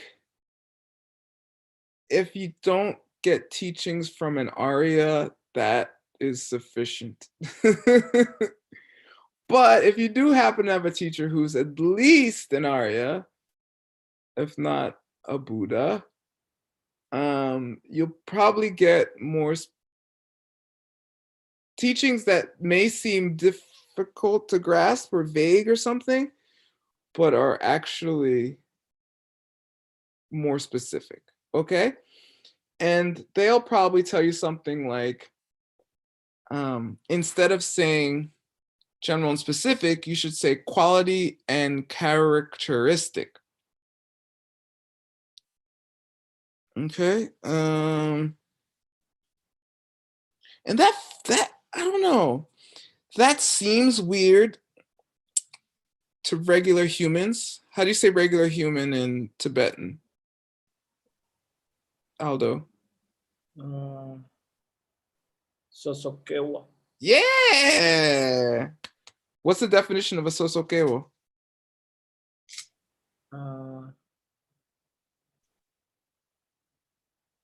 if you don't get teachings from an Arya, that is sufficient. But if you do happen to have a teacher who's at least an Arya, if not a Buddha, you'll probably get more teachings that may seem difficult to grasp or vague or something, but are actually more specific, okay? And they'll probably tell you something like, instead of saying general and specific, you should say quality and characteristic. Okay. And that I don't know. That seems weird to regular humans. How do you say regular human in Tibetan? Aldo. Sosokewa. Yeah. What's the definition of a sosokewo?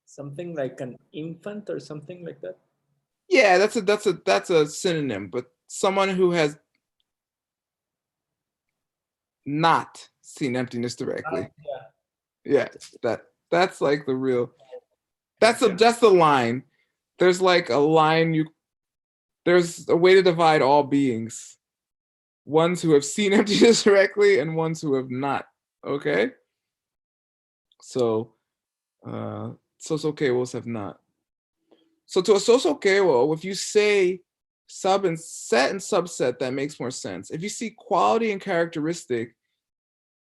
Something like an infant or something like that. Yeah, that's a synonym, but someone who has not seen emptiness directly. Yeah. Yeah, that's like the real. That's the line. There's like a line there's a way to divide all beings. Ones who have seen emptiness directly and ones who have not. Okay? So sosokeos have not. So to a sosokeo, if you say sub and set and subset, that makes more sense. If you see quality and characteristic,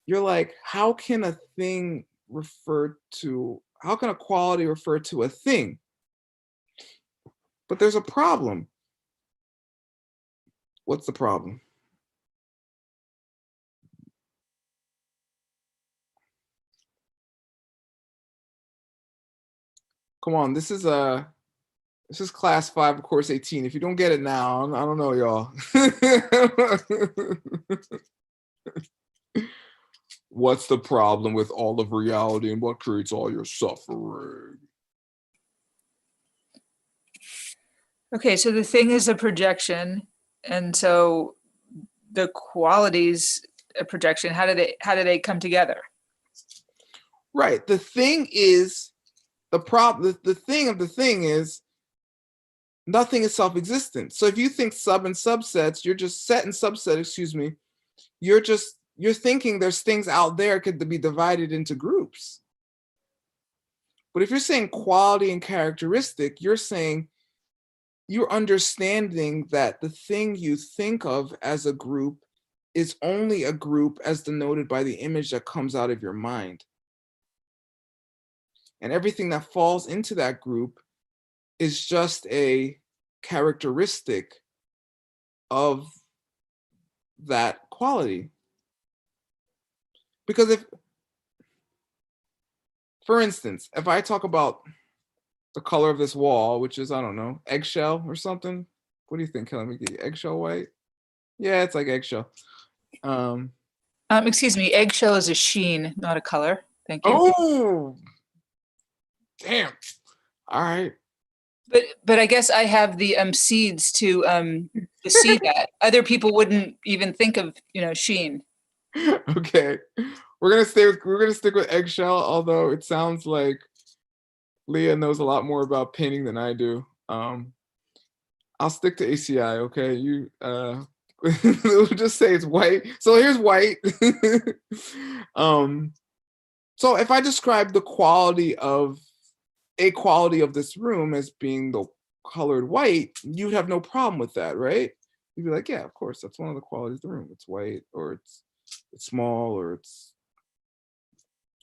you're like, how can a quality refer to a thing? But there's a problem. What's the problem? Come on, this is class 5 of course 18. If you don't get it now, I don't know, y'all. What's the problem with all of reality and what creates all your suffering? Okay, so the thing is a projection, and so the qualities of projection, how do they come together? Right. The thing is the problem. The thing of the thing is nothing is self-existent. So if you think sub and subsets, you're just set and subset. Excuse me. You're thinking there's things out there could be divided into groups. But if you're saying quality and characteristic, you're understanding that the thing you think of as a group is only a group as denoted by the image that comes out of your mind. And everything that falls into that group is just a characteristic of that quality. Because for instance, if I talk about the color of this wall, which is, I don't know, eggshell or something. What do you think, Kelly McGee? Eggshell white? Yeah, it's like eggshell. Excuse me, eggshell is a sheen, not a color. Thank you. Oh, damn. All right. But I guess I have the seeds to see that. Other people wouldn't even think of, sheen. Okay. We're gonna stick with eggshell, although it sounds like Leah knows a lot more about painting than I do. I'll stick to ACI, okay? We'll just say it's white. So here's white. So if I describe the quality of this room as being the colored white, you'd have no problem with that, right? You'd be like, yeah, of course, that's one of the qualities of the room. It's white, or it's small, or it's,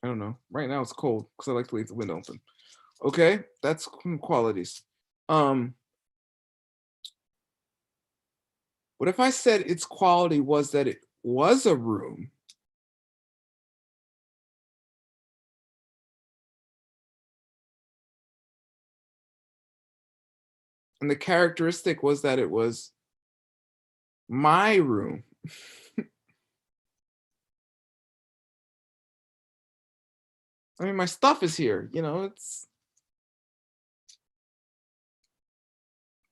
I don't know. Right now it's cold because I like to leave the window open. Okay, that's qualities. What if I said its quality was that it was a room? And the characteristic was that it was my room. I mean, my stuff is here, it's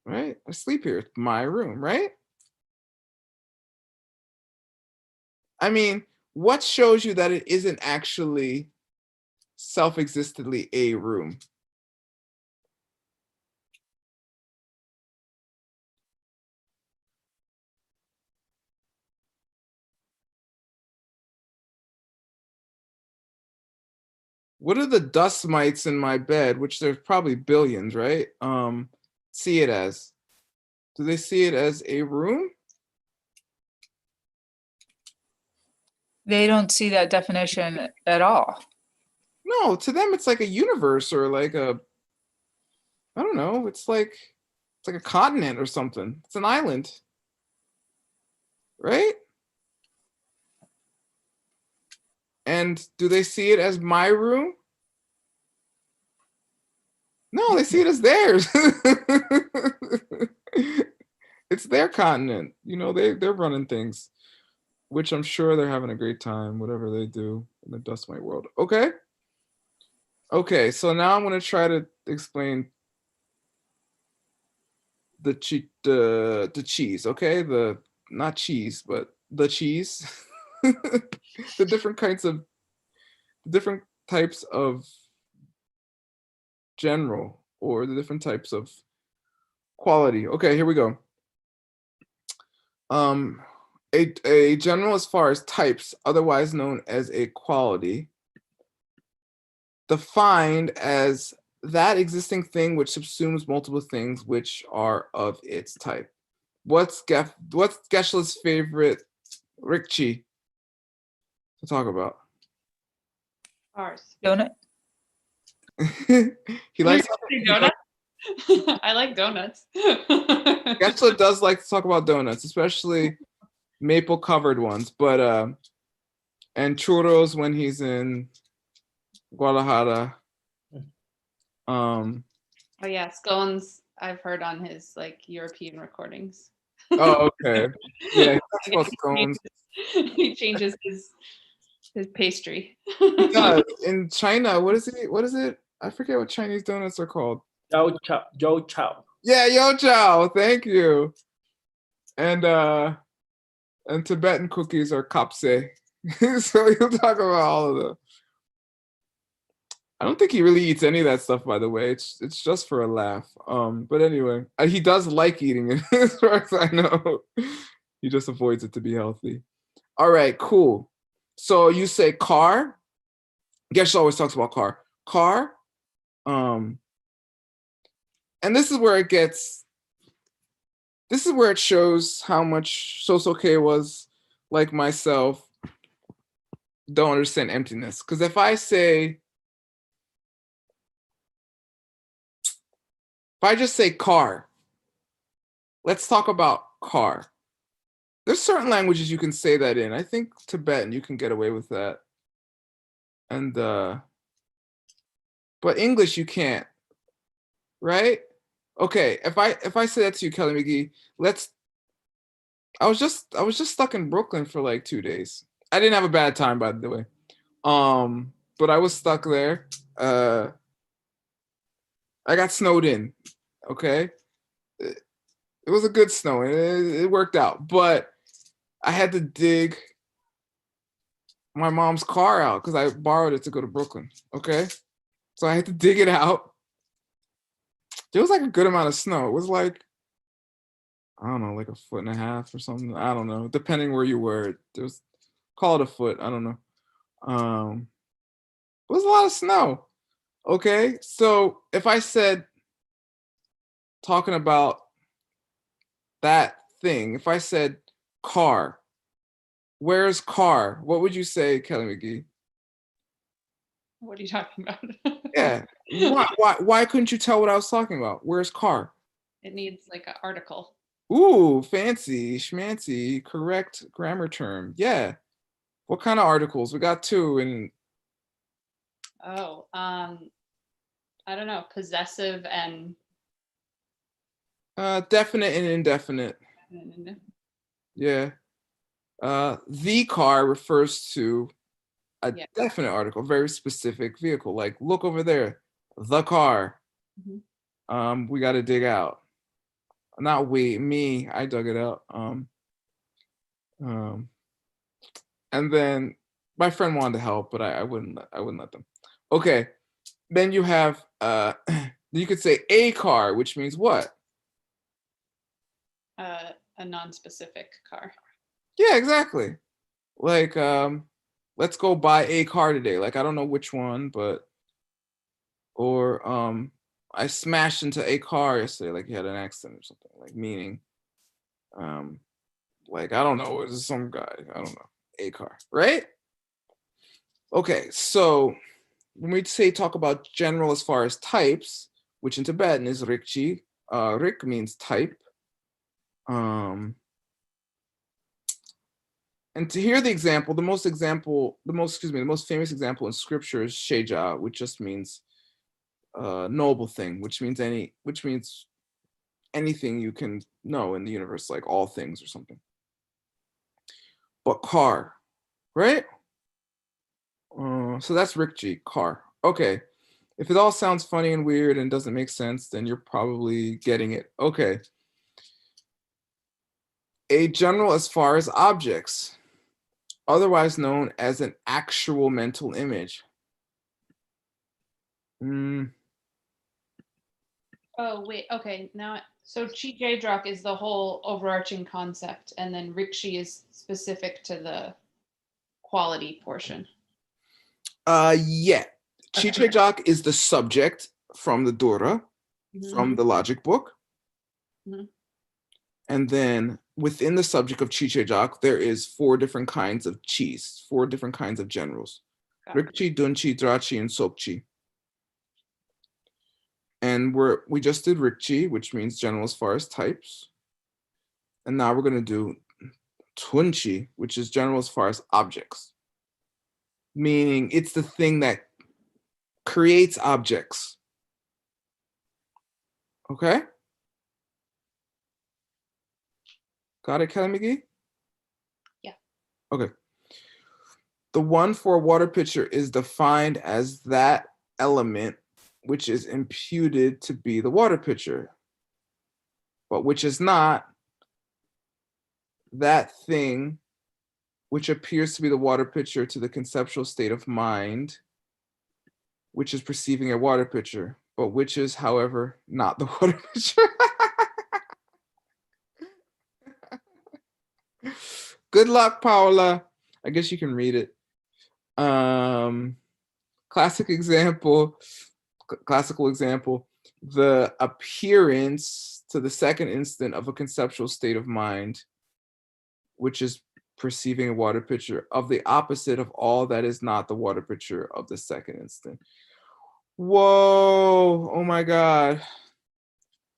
right. I sleep here. It's my room, right? I mean, what shows you that it isn't actually self-existently a room? What do the dust mites in my bed, which there's probably billions, right? See it as? Do they see it as a room? They don't see that definition at all. No, to them it's like a universe, or like I don't know, it's like a continent or something. It's an island. Right? And do they see it as my room? No, they see it as theirs. It's their continent. They're running things, which I'm sure they're having a great time, whatever they do in the dust mite world. Okay. Okay, so now I'm going to try to explain the cheese, okay? Not cheese, but the cheese. The different types of general, or the different types of quality. Okay, here we go. A general as far as types, otherwise known as a quality, defined as that existing thing which subsumes multiple things which are of its type. What's Geshe's favorite Rikchi to talk about? Ours. Donut. He likes Donuts. I like donuts. Geshe does like to talk about donuts, especially maple covered ones, but and churros when he's in Guadalajara. Oh yeah, scones. I've heard on his like European recordings. Oh, okay. Yeah, he talks I about guess scones. he changes his pastry. He does. In China, what is it? I forget what Chinese donuts are called. Yo chow. Yeah, yo chow. Thank you. And Tibetan cookies are kapse. So he'll talk about all of them. I don't think he really eats any of that stuff, by the way. It's just for a laugh. But anyway, he does like eating it, as far as I know. He just avoids it to be healthy. All right, cool. So you say car. Geshe always talks about car. Car. And this is where it shows how much Sosoke was like myself, don't understand emptiness. Because if I just say car, let's talk about car. There's certain languages you can say that in. I think Tibetan, you can get away with that. And but English you can't, right? Okay, if I say that to you, Kelly McGee, I was just stuck in Brooklyn for like 2 days. I didn't have a bad time, by the way. But I was stuck there. I got snowed in. Okay. It was a good snow. It worked out. But I had to dig my mom's car out because I borrowed it to go to Brooklyn. Okay. So I had to dig it out. There was like a good amount of snow. It was like, I don't know, like 1.5 feet or something. I don't know. Depending where you were. Call it a foot. I don't know. It was a lot of snow. Okay. So if I said, talking about that thing, if I said car, where's car? What would you say, Kelly McGee? What are you talking about? Yeah. Why couldn't you tell what I was talking about? Where's car? It needs like an article. Ooh, fancy, schmancy, correct grammar term. Yeah. What kind of articles? We got 2 and Oh, I don't know, possessive and definite and indefinite. Yeah. The car refers to a definite article, very specific vehicle. Like, look over there, the car. Mhm. We got to dig out. Not me. I dug it out. And then my friend wanted to help, but I wouldn't let them. Okay. Then you have you could say a car, which means what? A non-specific car. Yeah, exactly. Like, let's go buy a car today. Like, I don't know which one, but or I smashed into a car yesterday, like you had an accident or something, like meaning like, I don't know, it was some guy, I don't know, a car, right? Okay, so when we talk about general as far as types, which in Tibetan is Rikchi, Rik means type. And to hear the example, the most famous example in scripture is Sheja, which just means knowable thing, which means anything you can know in the universe, like all things or something. But car, right? So that's Rikji, car. Okay. If it all sounds funny and weird and doesn't make sense, then you're probably getting it. Okay. A general as far as objects, otherwise known as an actual mental image. Oh, wait, okay, now, so Chi-Jae-Drok is the whole overarching concept, and then Rikshi is specific to the quality portion. Yeah. Okay. Chichejok is the subject from the Dora, Mhm. from the logic book. Mhm. And then within the subject of Chichejok, there is 4 different kinds of chis, 4 different kinds of generals. Got it. Rikchi, Dunchi, Drachi, and Sokchi. And we just did Rikchi, which means general as far as types. And now we're going to do Tunchi, which is general as far as objects. Meaning it's the thing that creates objects. Okay? Got it, Kelly McGee? Yeah. Okay. The one for a water pitcher is defined as that element which is imputed to be the water pitcher, but which is not that thing which appears to be the water pitcher to the conceptual state of mind, which is perceiving a water pitcher, but which is, however, not the water pitcher. Good luck, Paula. I guess you can read it. Classical example, the appearance to the second instant of a conceptual state of mind, which is perceiving a water pitcher, of the opposite of all that is not the water pitcher of the second instant. Whoa, oh my God.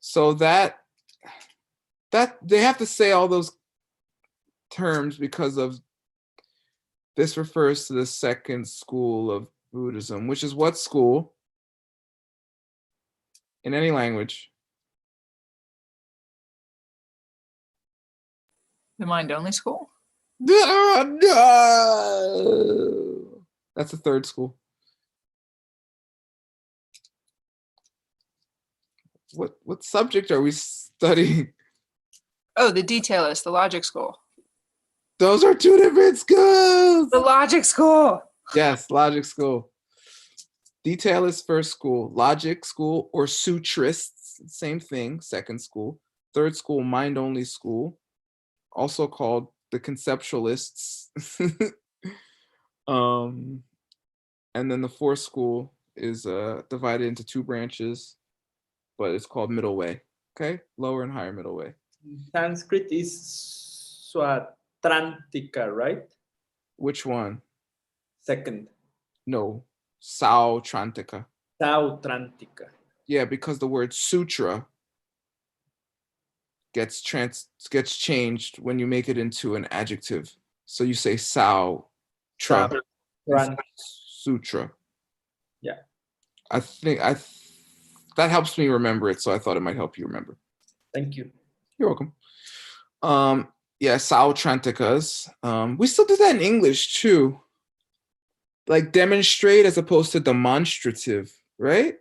So that they have to say all those terms because of this refers to the second school of Buddhism, which is what school in any language? The mind-only school? No. That's the third school. What subject are we studying? Oh, the detailist, the logic school. Those are 2 different schools. The logic school. Yes, logic school. Detailist first school, logic school or sutrists, same thing, second school. Third school, mind-only school, also called the conceptualists. And then the fourth school is divided into 2 branches, but it's called middle way. Okay, lower and higher middle way. Sanskrit is Swatrantika, right? Which one? Second. No, Sautrantika. Sautrantika. Yeah, because the word sutra gets changed when you make it into an adjective. So you say Sautra, sutra. Yeah. I think that helps me remember it, so I thought it might help you remember. Thank you. You're welcome. Yeah, Sautrantikas. We still do that in English too. Like demonstrate as opposed to demonstrative, right?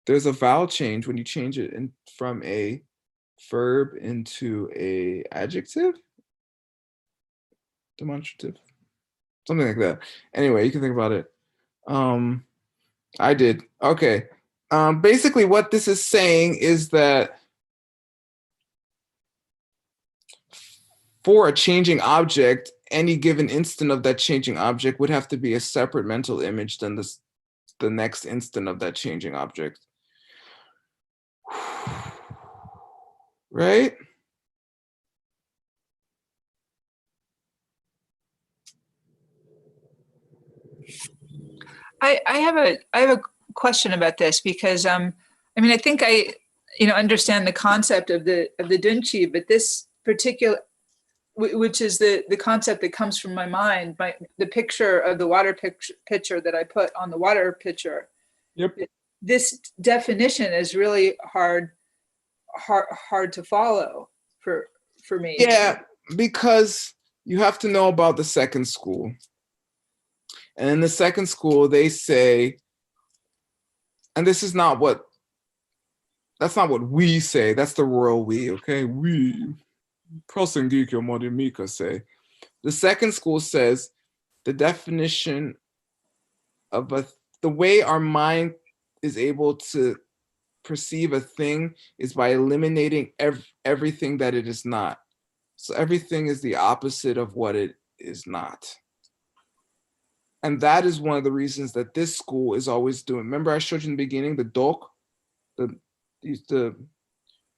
There's a vowel change when you change it from a verb into a adjective. Demonstrative. Something like that. Anyway, you can think about it. I did. Okay. Basically what this is saying is that for a changing object, any given instant of that changing object would have to be a separate mental image than the next instant of that changing object. Right? I have a question about this because I mean I think I understand the concept of the Dunchi, but this particular, which is the concept that comes from my mind, the picture of the water pitcher that I put on the water pitcher. Yep. This definition is really hard to follow for me. Yeah, because you have to know about the second school. And in the second school, they say, and that's not what we say. That's the royal we, okay? We. Prosengikyo Modimika say. The second school says the definition of the way our mind is able to perceive a thing is by eliminating everything that it is not. So everything is the opposite of what it is not. And that is one of the reasons that this school is always doing. Remember I showed you in the beginning, the dok, the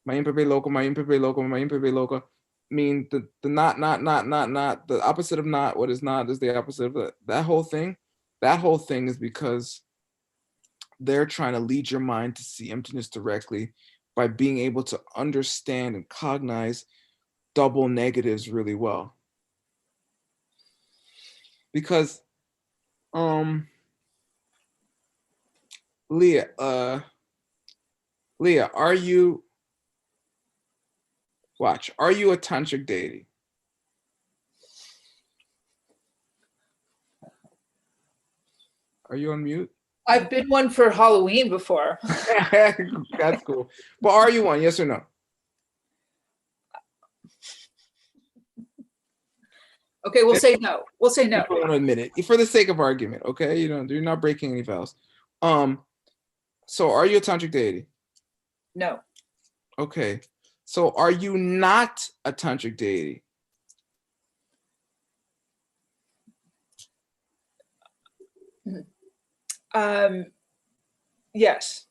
Mayim Pepe Loco, Mayim Pepe Loco, Mayim Pepe Loco, mean the not, the opposite of not, what is not is the opposite of that. That whole thing is because they're trying to lead your mind to see emptiness directly by being able to understand and cognize double negatives really well. Because Leah, are you a tantric deity? Are you on mute? I've been one for Halloween before. That's cool. But are you one? Yes or no? Okay, we'll say no. We'll say no. You don't want to admit it for the sake of argument, okay? You're not breaking any vows. So are you a tantric deity? No. Okay. So are you not a tantric deity? Yes.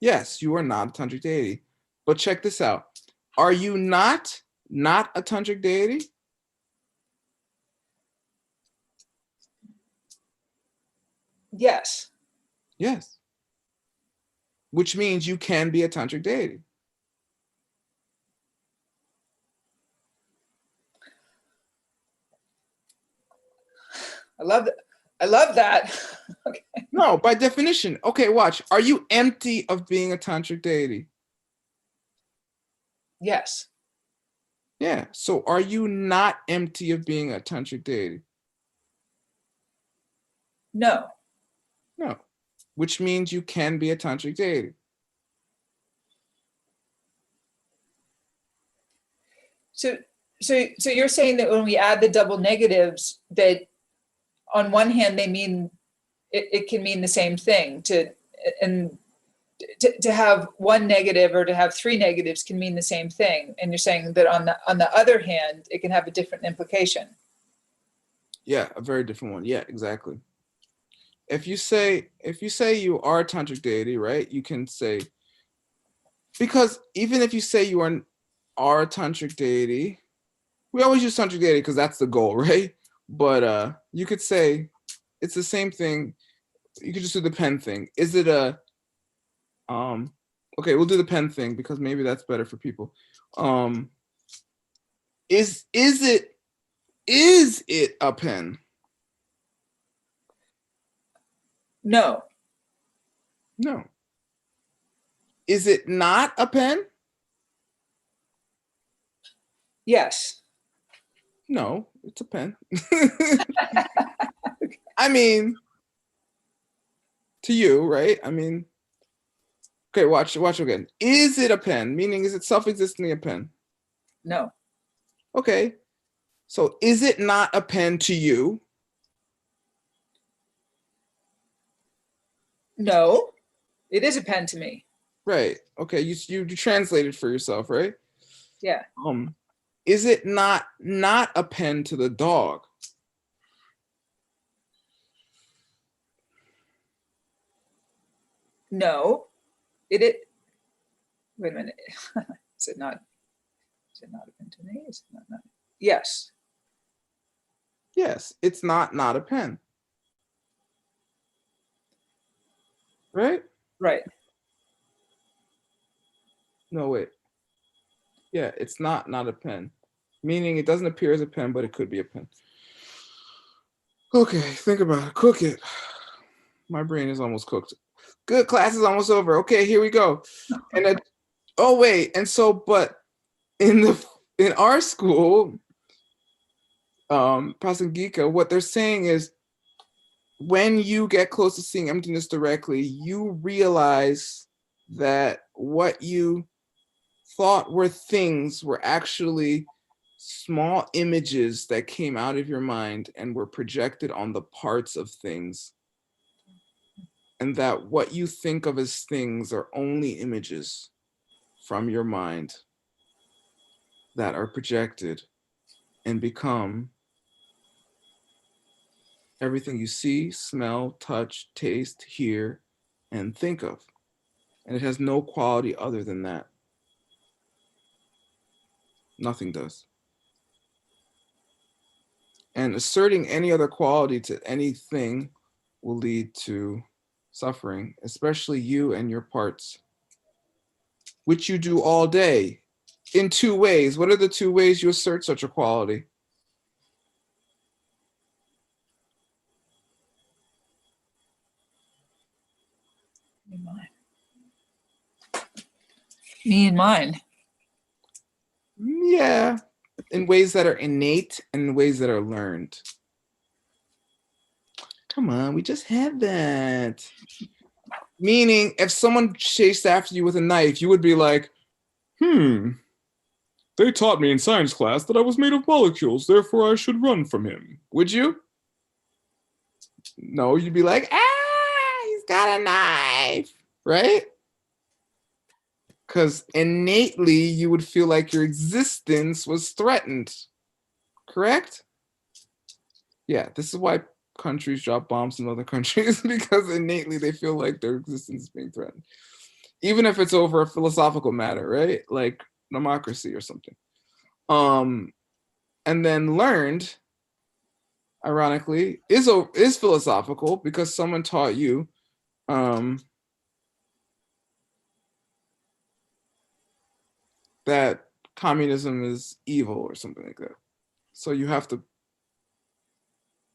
Yes, you are not a tantric deity. But check this out. Are you not a tantric deity? Yes. Yes. Which means you can be a tantric deity. I love that. I love that. Okay. No, by definition. Okay, watch. Are you empty of being a tantric deity? Yes. Yeah. So are you not empty of being a tantric deity? No. No. Which means you can be a tantric deity. So you're saying that when we add the double negatives, that on one hand they mean it can mean the same thing. To have one negative or to have three negatives can mean the same thing. And you're saying that on the other hand, it can have a different implication. Yeah, a very different one. Yeah, exactly. If you say you are a tantric deity, right? You can say, because even if you say you are a tantric deity, we always use tantric deity because that's the goal, right? But you could say it's the same thing. You could just do the pen thing. Is it a okay, we'll do the pen thing because maybe that's better for people. Is it a pen? No. No. Is it not a pen? Yes. No, it's a pen. I mean, to you, right? I mean, okay, watch again. Is it a pen? Meaning, is it self-existently a pen? No. Okay. So is it not a pen to you? No. It is a pen to me. Right. Okay. You translated for yourself, right? Yeah. Is it not a pen to the dog? No. Wait a minute. Is it not a pen to me? Is it not? Yes. Yes, it's not a pen. Right? Right. No, wait. Yeah, it's not a pen. Meaning it doesn't appear as a pen, but it could be a pen. Okay, think about it. Cook it. My brain is almost cooked. Good, class is almost over. Okay, here we go. And oh wait, and so but in our school, Prasangika, what they're saying is when you get close to seeing emptiness directly, you realize that what you thought were things were actually small images that came out of your mind and were projected on the parts of things. and that what you think of as things are only images from your mind that are projected and become everything you see, smell, touch, taste, hear, and think of. And it has no quality other than that. Nothing does. And asserting any other quality to anything will lead to suffering, especially you and your parts, which you do all day in two ways. What are the two ways you assert such a quality? Me and mine. Yeah, in ways that are innate and in ways that are learned. Come on, we just had that. Meaning, if someone chased after you with a knife, you would be like, they taught me in science class that I was made of molecules, therefore I should run from him. Would you? No, you'd be like, he's got a knife, right? Because innately you would feel like your existence was threatened, correct? Yeah, this is why countries drop bombs in other countries, because innately they feel like their existence is being threatened. Even if it's over a philosophical matter, right? Like democracy or something. And then learned, ironically, is philosophical because someone taught you that communism is evil or something like that. So you have to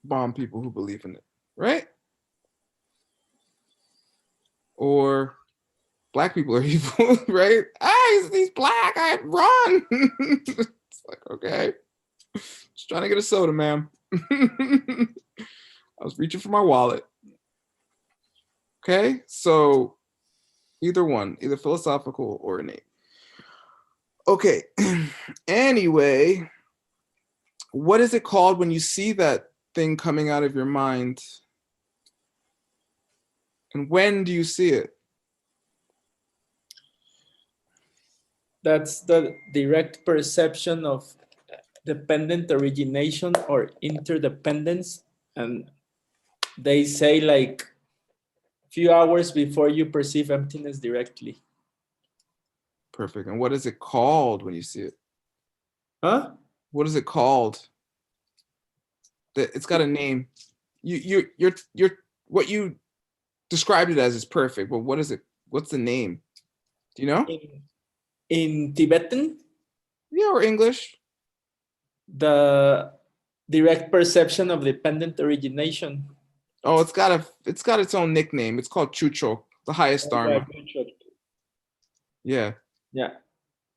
bomb people who believe in it, right? Or black people are evil, right? He's black, I run. It's like, okay, just trying to get a soda, ma'am. I was reaching for my wallet. Okay, so either one, either philosophical or innate. Okay, anyway, what is it called when you see that thing coming out of your mind? And when do you see it? That's the direct perception of dependent origination or interdependence. And they say like few hours before you perceive emptiness directly. Perfect. And what is it called when you see it? Huh? What is it called? It's got a name. You're what you described it as is perfect, but what is it? What's the name? Do you know? In Tibetan? Yeah, or English. The direct perception of dependent origination. Oh, it's got its own nickname. It's called Chucho, the highest Dharma. Yeah. Yeah.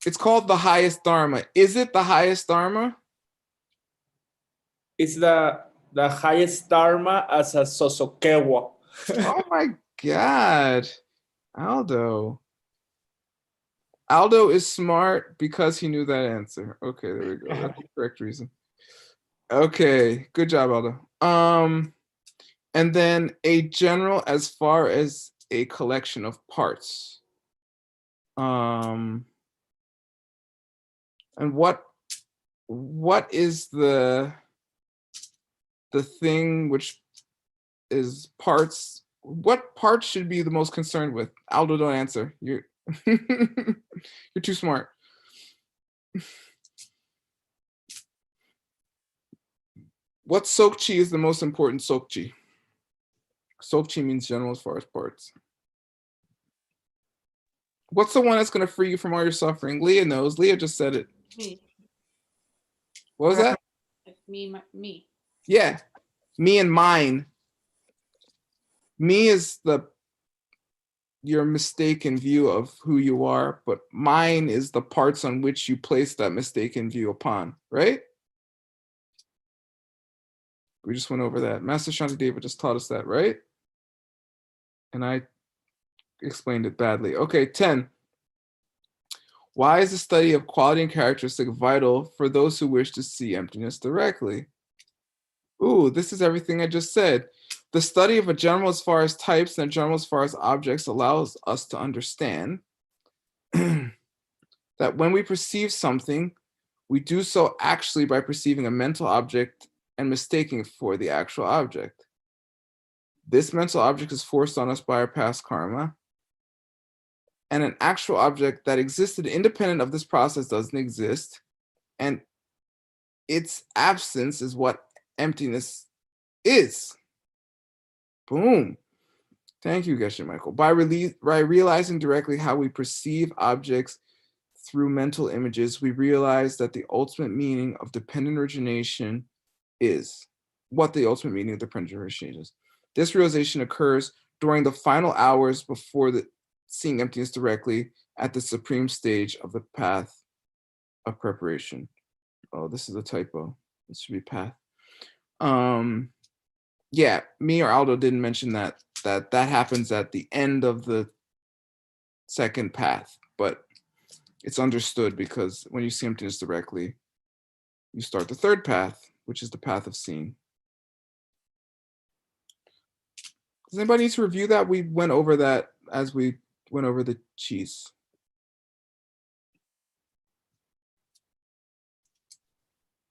It's called the highest Dharma. Is it the highest Dharma? It's the highest Dharma as a Sosokewa. Oh my God. Aldo. Aldo is smart because he knew that answer. Okay, there we go. That's the correct reason. Okay, good job, Aldo. And then a general as far as a collection of parts. And what is the thing which is parts? What parts should be the most concerned with? Aldo, don't answer. You're you're too smart. What Sokchi is the most important Sokchi? Sokchi means general as far as parts. What's the one that's going to free you from all your suffering? Leah knows. Leah just said it. Me. What was that? Me. Yeah. Me and mine. Me is your mistaken view of who you are, but mine is the parts on which you place that mistaken view upon, right? We just went over that. Master Shantideva just taught us that, right? And I explained it badly. Okay, 10. Why is the study of quality and characteristic vital for those who wish to see emptiness directly? Ooh, this is everything I just said. The study of a general as far as types and a general as far as objects allows us to understand that when we perceive something, we do so actually by perceiving a mental object and mistaking it for the actual object. This mental object is forced on us by our past karma, and an actual object that existed independent of this process doesn't exist, and its absence is what emptiness is. Boom. Thank you, Geshe Michael. By realizing directly how we perceive objects through mental images, we realize that the ultimate meaning of dependent origination is what the ultimate meaning of dependent origination is. This realization occurs during the final hours before the seeing emptiness directly at the supreme stage of the path of preparation. Oh, this is a typo. This should be path. Yeah, me or Aldo didn't mention that happens at the end of the second path, but it's understood because when you see emptiness directly, you start the third path, which is the path of seeing. Does anybody need to review that? We went over that as we went over the cheese.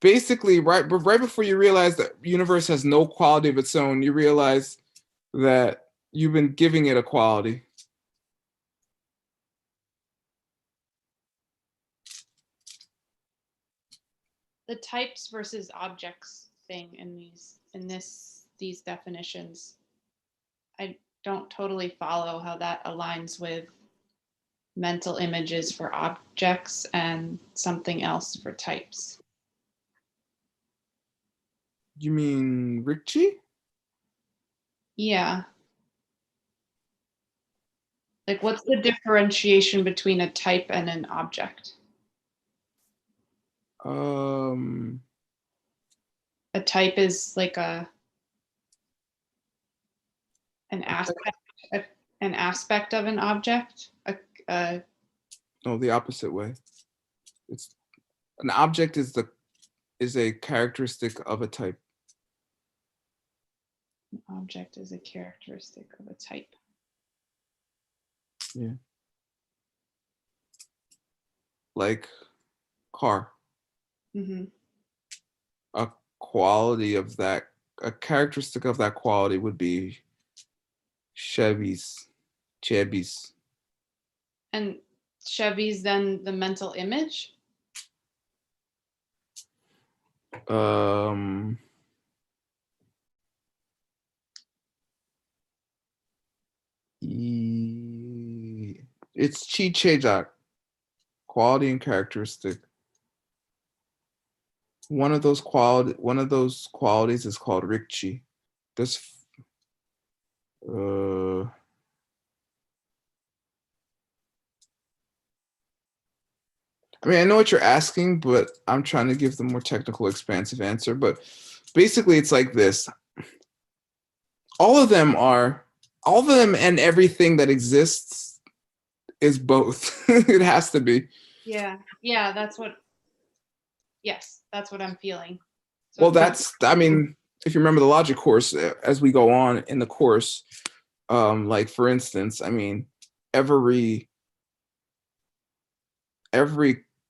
Basically, right before you realize that the universe has no quality of its own, you realize that you've been giving it a quality. The types versus objects thing in these definitions, I don't totally follow how that aligns with mental images for objects and something else for types. You mean Rikchi? Yeah. Like, what's the differentiation between a type and an object? A type is like an aspect of an object. No, the opposite way. It's an object is a characteristic of a type. An object is a characteristic of a type. Yeah. Like car. Mm-hmm. A quality of that, a characteristic of that quality would be Chevys. And Chevy's then the mental image? It's Chi Chejak, quality and characteristic. One of those qualities is called Rikchi. I mean, I know what you're asking, but I'm trying to give the more technical, expansive answer. But basically, it's like this. All of them and everything that exists is both. It has to be. Yeah, that's what I'm feeling. So Well, I mean, if you remember the logic course, as we go on in the course, like for instance, I mean, every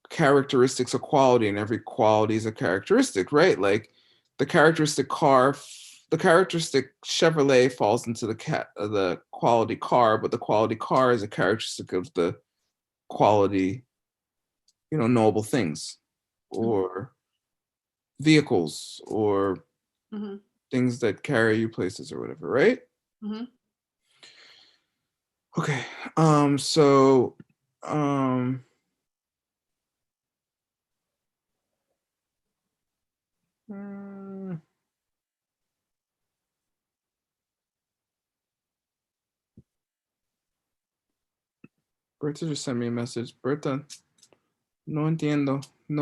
characteristic's a quality and every quality is a characteristic, right? Like the characteristic Chevrolet falls into the quality car, but the quality car is a characteristic of the quality, knowable things or vehicles or things that carry you places or whatever, right? Mm-hmm. Okay. So Berta just sent me a message. Berta, no entiendo. I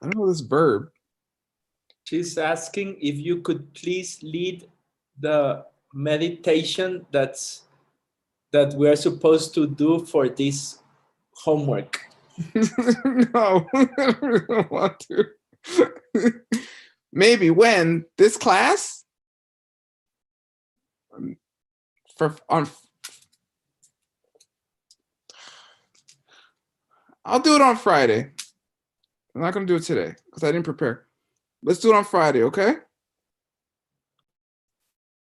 don't know this verb. She's asking if you could please lead the meditation that we're supposed to do for this homework. No, I really don't want to. Maybe when this class? I'll do it on Friday. I'm not gonna do it today because I didn't prepare. Let's do it on Friday, okay?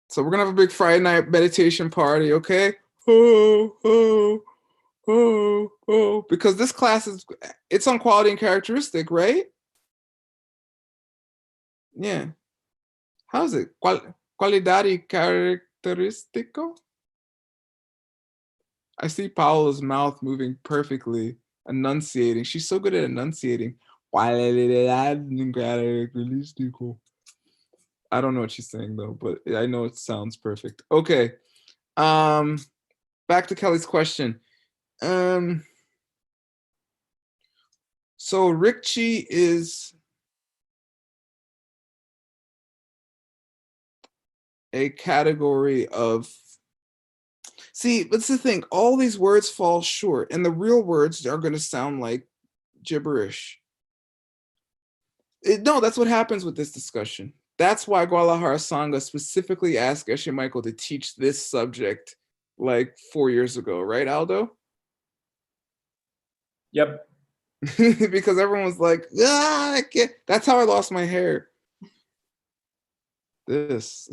So we're gonna have a big Friday night meditation party, okay? Oh, oh, oh, oh. Because this class it's on quality and characteristic, right? Yeah. How's it? Cualidad y característico? I see Paola's mouth moving perfectly, enunciating. She's so good at enunciating. Cualidad y característico. I don't know what she's saying though, but I know it sounds perfect. Okay. Back to Kelly's question. So Ricci is a category of, see, that's the thing. All these words fall short, and the real words are going to sound like gibberish. No, that's what happens with this discussion. That's why Guadalajara Sangha specifically asked Eshe Michael to teach this subject like 4 years ago, right, Aldo? Yep. Because everyone was like, I can't. That's how I lost my hair. This.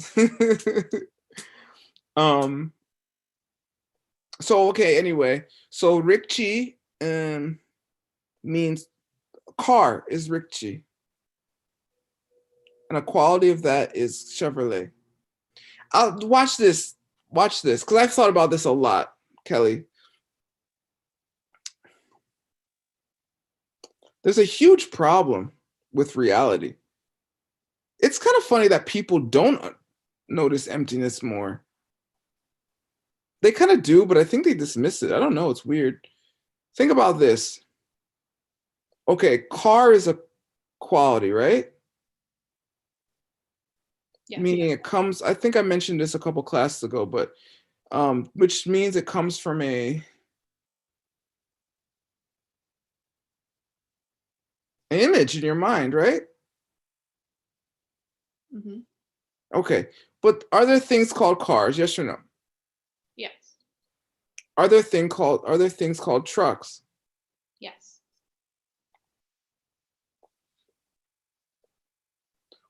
So okay, anyway. So Ricci means car is Ricci. And a quality of that is Chevrolet. Watch this, because I've thought about this a lot, Kelly. There's a huge problem with reality. It's kind of funny that people don't notice emptiness more. They kind of do, but I think they dismiss it. I don't know, it's weird. Think about this. Okay, car is a quality, right? Yeah. Meaning it comes, I think I mentioned this a couple classes ago, but which means it comes from an image in your mind, right? Mm-hmm. Okay, but are there things called cars? Yes or no? Yes. Are there things called trucks? Yes.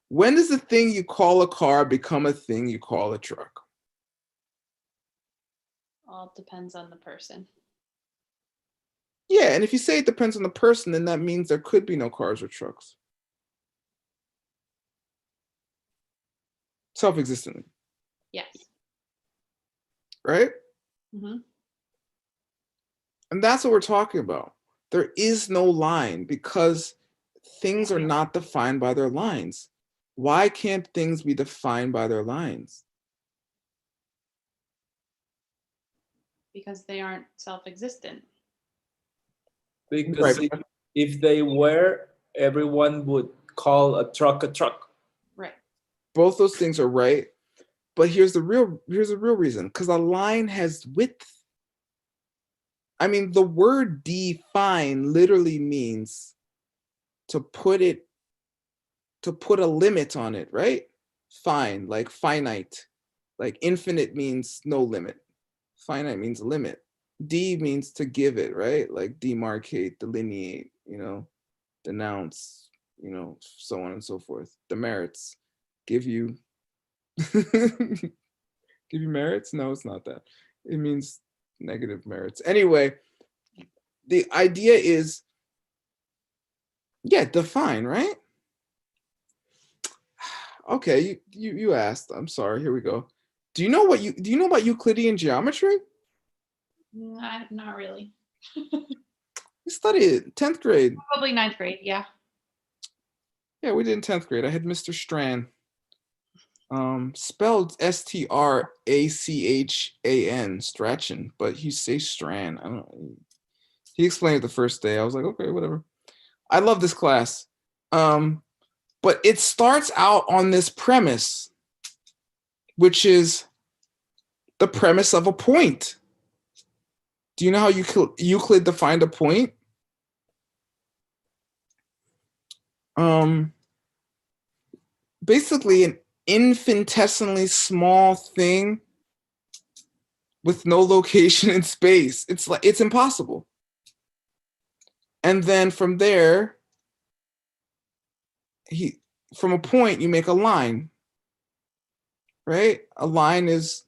When does the thing you call a car become a thing you call a truck? All depends on the person. Yeah, and if you say it depends on the person, then that means there could be no cars or trucks. Self-existently. Yes. Right? Mm-hmm. And that's what we're talking about. There is no line because things are not defined by their lines. Why can't things be defined by their lines? Because they aren't self-existent. Because Right. if they were, everyone would call a truck a truck. Right. Both those things are right. But here's the real reason, because a line has width. I mean, the word define literally means to put a limit on it, right? Fine, like finite. Like infinite means no limit. Finite means limit. D means to give it, right? Like demarcate, delineate, denounce, so on and so forth. Demerits. Give you give you merits? No, it's not that. It means negative merits. Anyway, the idea is, yeah, define, right? Okay, you asked. I'm sorry. Here we go. Do you know about Euclidean geometry? Not really. We studied it 10th grade. Probably 9th grade. Yeah. Yeah, we did in 10th grade. I had Mr. Strand. Spelled Strachan, Strachan, but he says Strand. I don't know. He explained it the first day. I was like, okay, whatever. I love this class. But it starts out on this premise, which is the premise of a point. Do you know how Euclid defined a point? Basically an infinitesimally small thing with no location in space. It's like, it's impossible. And then from there, from a point, you make a line, right? A line is,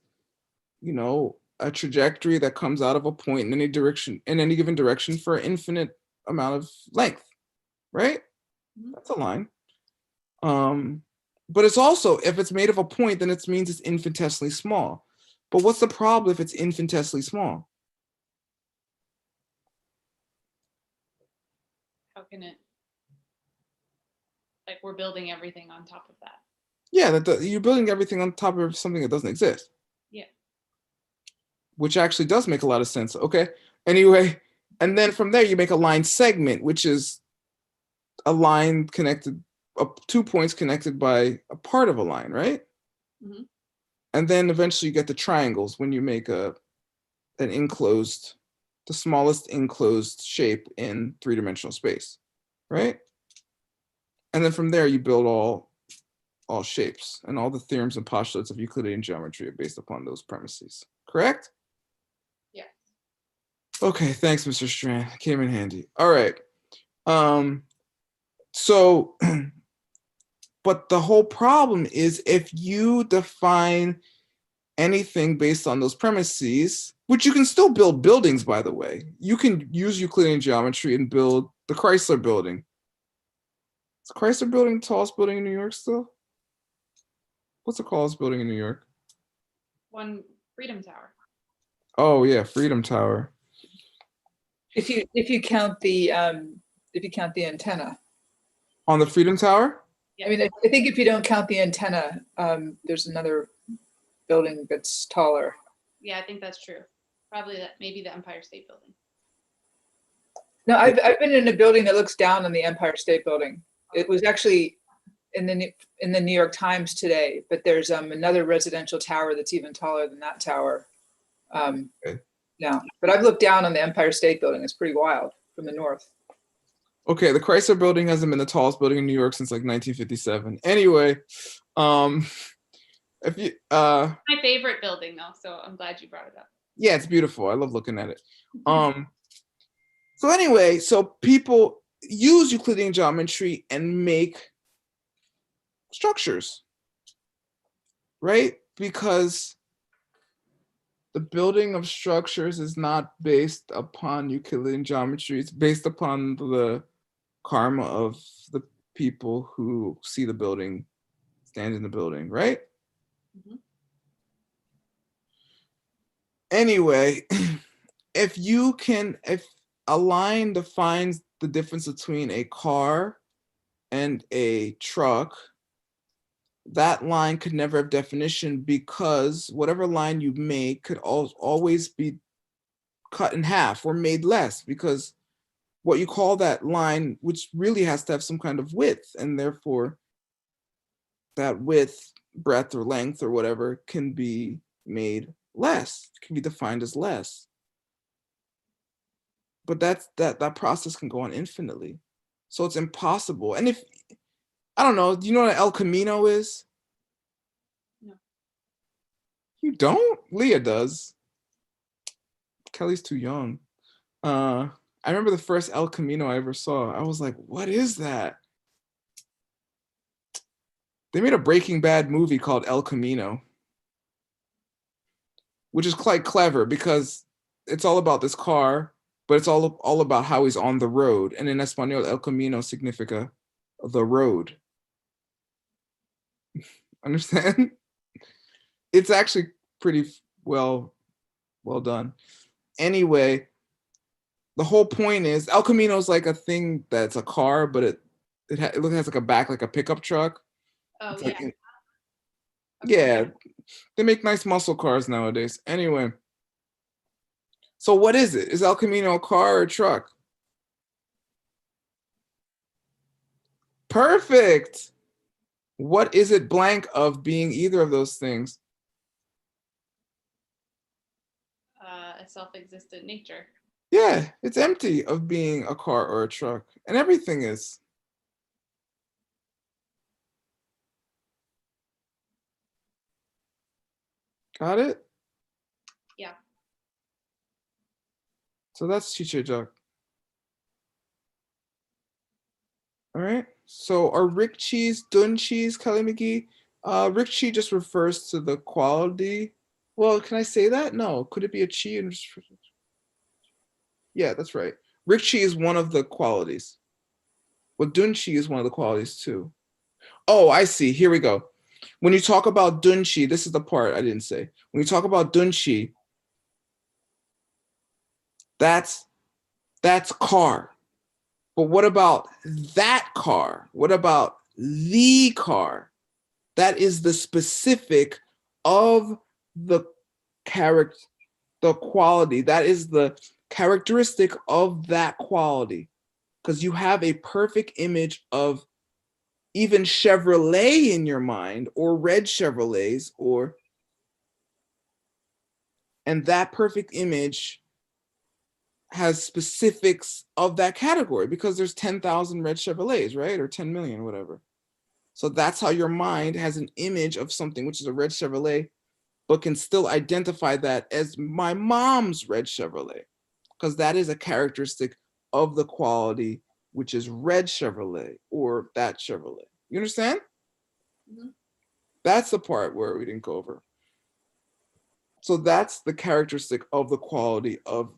you know, a trajectory that comes out of a point in any direction, in any given direction for an infinite amount of length, right? That's a line. But it's also, if it's made of a point, then it means it's infinitesimally small. But what's the problem if it's infinitesimally small? How can it, like, we're building everything on top of that? Yeah, you're building everything on top of something that doesn't exist. Yeah. Which actually does make a lot of sense. Okay. Anyway, and then from there you make a line segment, which is a line connected, 2 points connected by a part of a line, right? Mhm. And then eventually you get the triangles when you make an enclosed, the smallest enclosed shape in three-dimensional space, right? And then from there you build all shapes, and all the theorems and postulates of Euclidean geometry are based upon those premises, correct? Yeah. Okay, thanks, Mr. Strand. Came in handy. All right. So, but the whole problem is if you define anything based on those premises, which you can still build buildings, by the way. You can use Euclidean geometry and build the Chrysler Building. Is the Chrysler Building the tallest building in New York still? What's the tallest building in New York? One Freedom Tower. Oh yeah, Freedom Tower. If you count the antenna. On the Freedom Tower? Yeah. I mean, I think if you don't count the antenna, there's another building that's taller. Yeah, I think that's true. Probably that, maybe the Empire State Building. No, I've been in a building that looks down on the Empire State Building. It was actually in the New York Times today, but there's another residential tower that's even taller than that tower. Okay. Yeah, but I've looked down on the Empire State Building. It's pretty wild from the north. Okay, the Chrysler Building hasn't been the tallest building in New York since like 1957. Anyway, if you My favorite building though, so I'm glad you brought it up. yeah, it's beautiful. I love looking at it. So anyway, so people use Euclidean geometry and make structures, right? Because the building of structures is not based upon Euclidean geometry. It's based upon the karma of the people who see the building, stand in the building, right? Mhm. Anyway, if a line defines the difference between a car and a truck, that line could never have definition because whatever line you make could always be cut in half or made less, because what you call that line, which really has to have some kind of width, and therefore that width, breadth, or length, or whatever, can be made less, can be defined as less. But that process can go on infinitely. So it's impossible. And if, I don't know, do you know what El Camino is? No. You don't? Leah does. Kelly's too young. I remember the first El Camino I ever saw. I was like, what is that? They made a Breaking Bad movie called El Camino, which is quite clever because it's all about this car, but it's all about how he's on the road. And in Espanol, El Camino significa the road. Understand? It's actually pretty well done. Anyway, the whole point is El Camino is like a thing that's a car, but it has like a back like a pickup truck. Oh It's yeah. like, yeah, they make nice muscle cars nowadays. Anyway, so what is it? Is El Camino a car or a truck? Perfect. What is it blank of being either of those things? A self-existent nature. Yeah, it's empty of being a car or a truck, and everything is. Got it? Yeah. So that's Chichejok. All right. So are Rikchis, Dunchis, Kelly McGee? Rikchi just refers to the quality. Well, can I say that? No. Could it be a chi? And yeah, that's right. Rikchi is one of the qualities. Well, Dunchi is one of the qualities too. Oh, I see. Here we go. When you talk about Dunchi, this is the part I didn't say. When you talk about Dunchi, that's car. But what about that car? What about the car? That is the specific of the character, the quality. That is the characteristic of that quality. Because you have a perfect image of even Chevrolet in your mind, or red Chevrolets, and that perfect image has specifics of that category because there's 10,000 red Chevrolets, right? Or 10 million, or whatever. So that's how your mind has an image of something, which is a red Chevrolet, but can still identify that as my mom's red Chevrolet, because that is a characteristic of the quality, which is red Chevrolet or that Chevrolet. You understand? Mm-hmm. That's the part where we didn't go over. So that's the characteristic of the quality of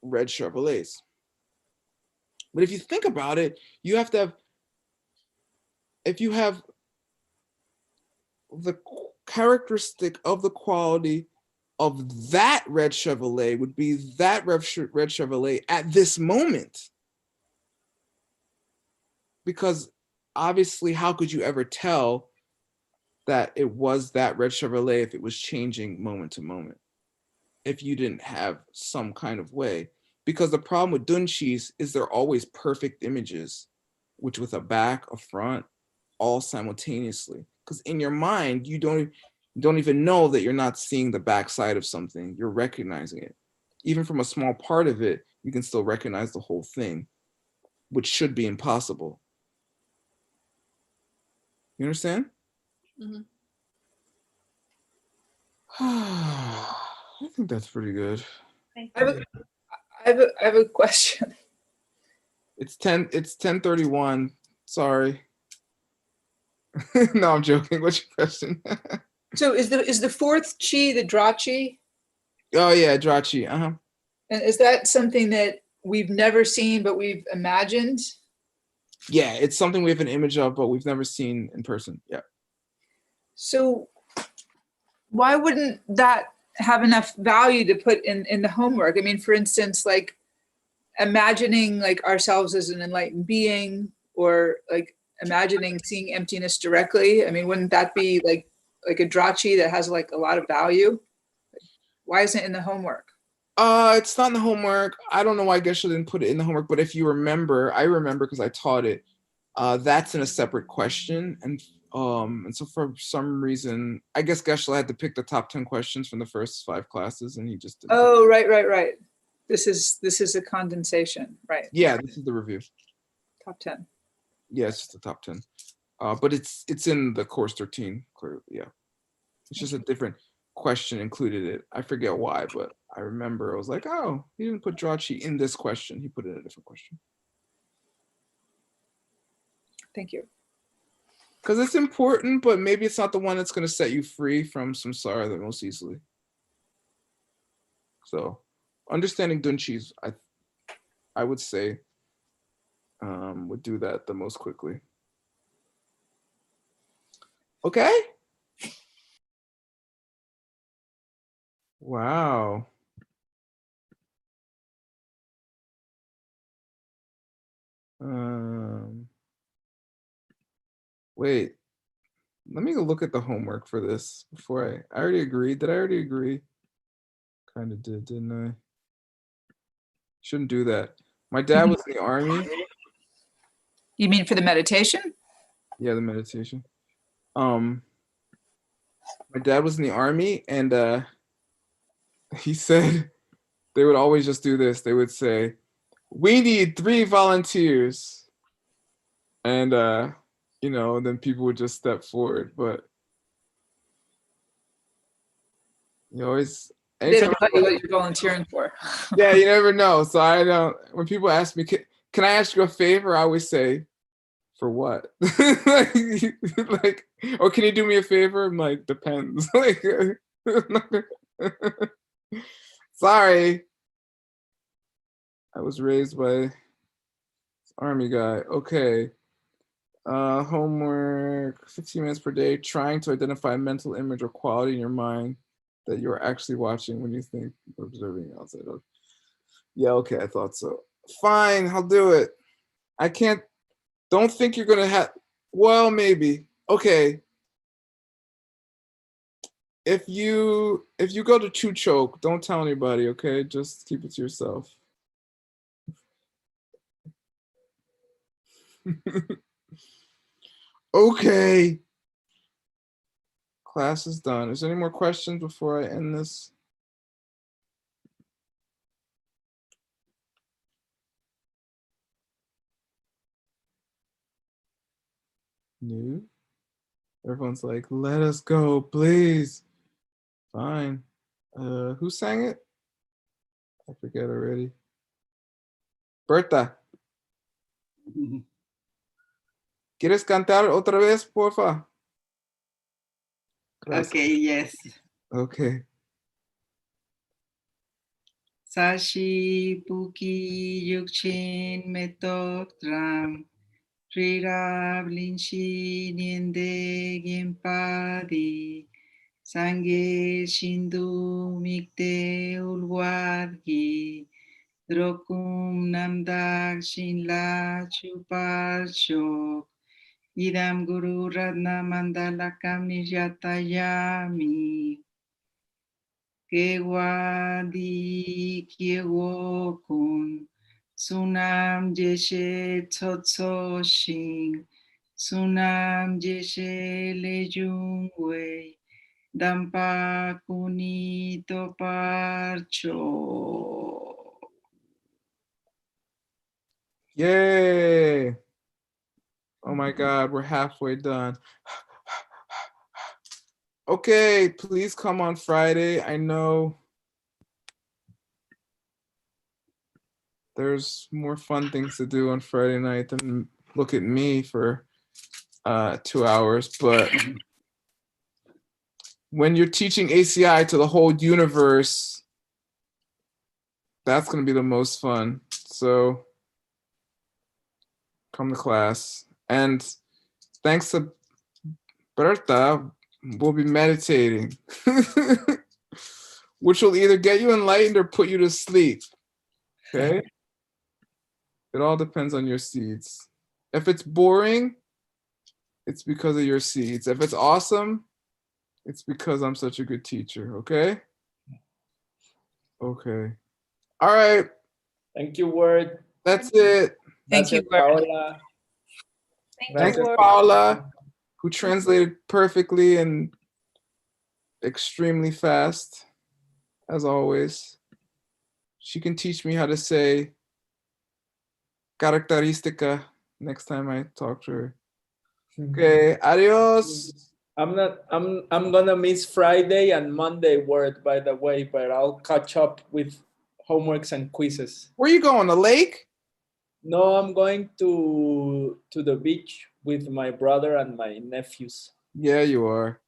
red Chevrolets. But if you think about it, you have to have, if you have the characteristic of the quality of that red Chevrolet would be that red Chevrolet at this moment. Because obviously, how could you ever tell that it was that red Chevrolet if it was changing moment to moment, if you didn't have some kind of way? Because the problem with Dunchis is they're always perfect images, which with a back, a front, all simultaneously. Because in your mind, you don't even know that you're not seeing the backside of something. You're recognizing it. Even from a small part of it, you can still recognize the whole thing, which should be impossible. You understand? Mm-hmm. I think that's pretty good. I have a question. It's 10:31. Sorry. No, I'm joking. What's your question? So is the fourth chi the Drachi? Oh yeah, Drachi. Uh-huh. And is that something that we've never seen but we've imagined? Yeah, it's something we have an image of, but we've never seen in person. Yeah. So why wouldn't that have enough value to put in the homework? I mean, for instance, like imagining like ourselves as an enlightened being, or like imagining seeing emptiness directly. I mean, wouldn't that be like a Drachi that has like a lot of value? Why isn't it in the homework? It's not in the homework. I don't know why Geshe didn't put it in the homework, but if you remember, I remember because I taught it. That's in a separate question, and so for some reason, I guess Geshe had to pick the top 10 questions from the first 5 classes, and he just didn't. Oh, right. This is a condensation, right? Yeah, this is the review. Top 10. Yeah, it's just the top 10. But it's in the course 13. Clearly, yeah. It's just a different question included it. I forget why, but I remember I was like, oh, he didn't put Drachi in this question. He put it in a different question. Thank you. Because it's important, but maybe it's not the one that's going to set you free from samsara the most easily. So understanding Dunchis, I would say, would do that the most quickly. Okay. Wow. Wait, let me go look at the homework for this before I already agreed. Did I already agree? Kind of did, didn't I? Shouldn't do that. My dad was in the army. You mean for the meditation? Yeah, the meditation. My dad was in the army, and he said they would always just do this. They would say, "We need 3 volunteers," and then people would just step forward. But you always They anytime don't tell you what you're volunteering for. yeah, you never know. So I don't. When people ask me, can I ask you a favor? I always say, for what? like, or can you do me a favor? I'm like, depends. Like, sorry. I was raised by an army guy. Okay. Homework, 15 minutes per day, trying to identify a mental image or quality in your mind that you're actually watching when you think or observing outside of. Yeah, okay, I thought so. Fine, I'll do it. I can't, don't think you're gonna have, well, maybe. Okay. If you go to Chew Choke, don't tell anybody, okay? Just keep it to yourself. Okay. Class is done. Is there any more questions before I end this? No. Everyone's like, let us go, please. Fine. Who sang it? I forget already. Berta, ¿quieres cantar otra vez, porfa? Gracias. Okay, yes. Okay. Sashi Puki Yukchin Metotram Rira Blinshi Niende Gimpadi Sange Shindu Mikte Ulwadgi Drokum Namdak Shinla Chuparchok Idam Guru Radna Mandalakam Nijatayami Kewadi Kiewokun Sunam Jeshe Tsotso Shin Sunam Jeshe Lejungwe Dampa Kunito Parcho. Yay. Oh my God, we're halfway done. Okay, please come on Friday. I know there's more fun things to do on Friday night than look at me for 2 hours, but when you're teaching ACI to the whole universe, that's going to be the most fun. So come to class. And thanks to Berta, we'll be meditating, which will either get you enlightened or put you to sleep. Okay? It all depends on your seeds. If it's boring, it's because of your seeds. If it's awesome, it's because I'm such a good teacher. Okay? Okay. All right. Thank you, Word. That's it. Thank you, Gracias, Word. Paola. Thanks, Gracias, Paola, who translated perfectly and extremely fast, as always. She can teach me how to say característica next time I talk to her. Okay, adios. I'm gonna miss Friday and Monday, Word, by the way, but I'll catch up with homeworks and quizzes. Where you going, the lake? No, I'm going to the beach with my brother and my nephews. Yeah, you are.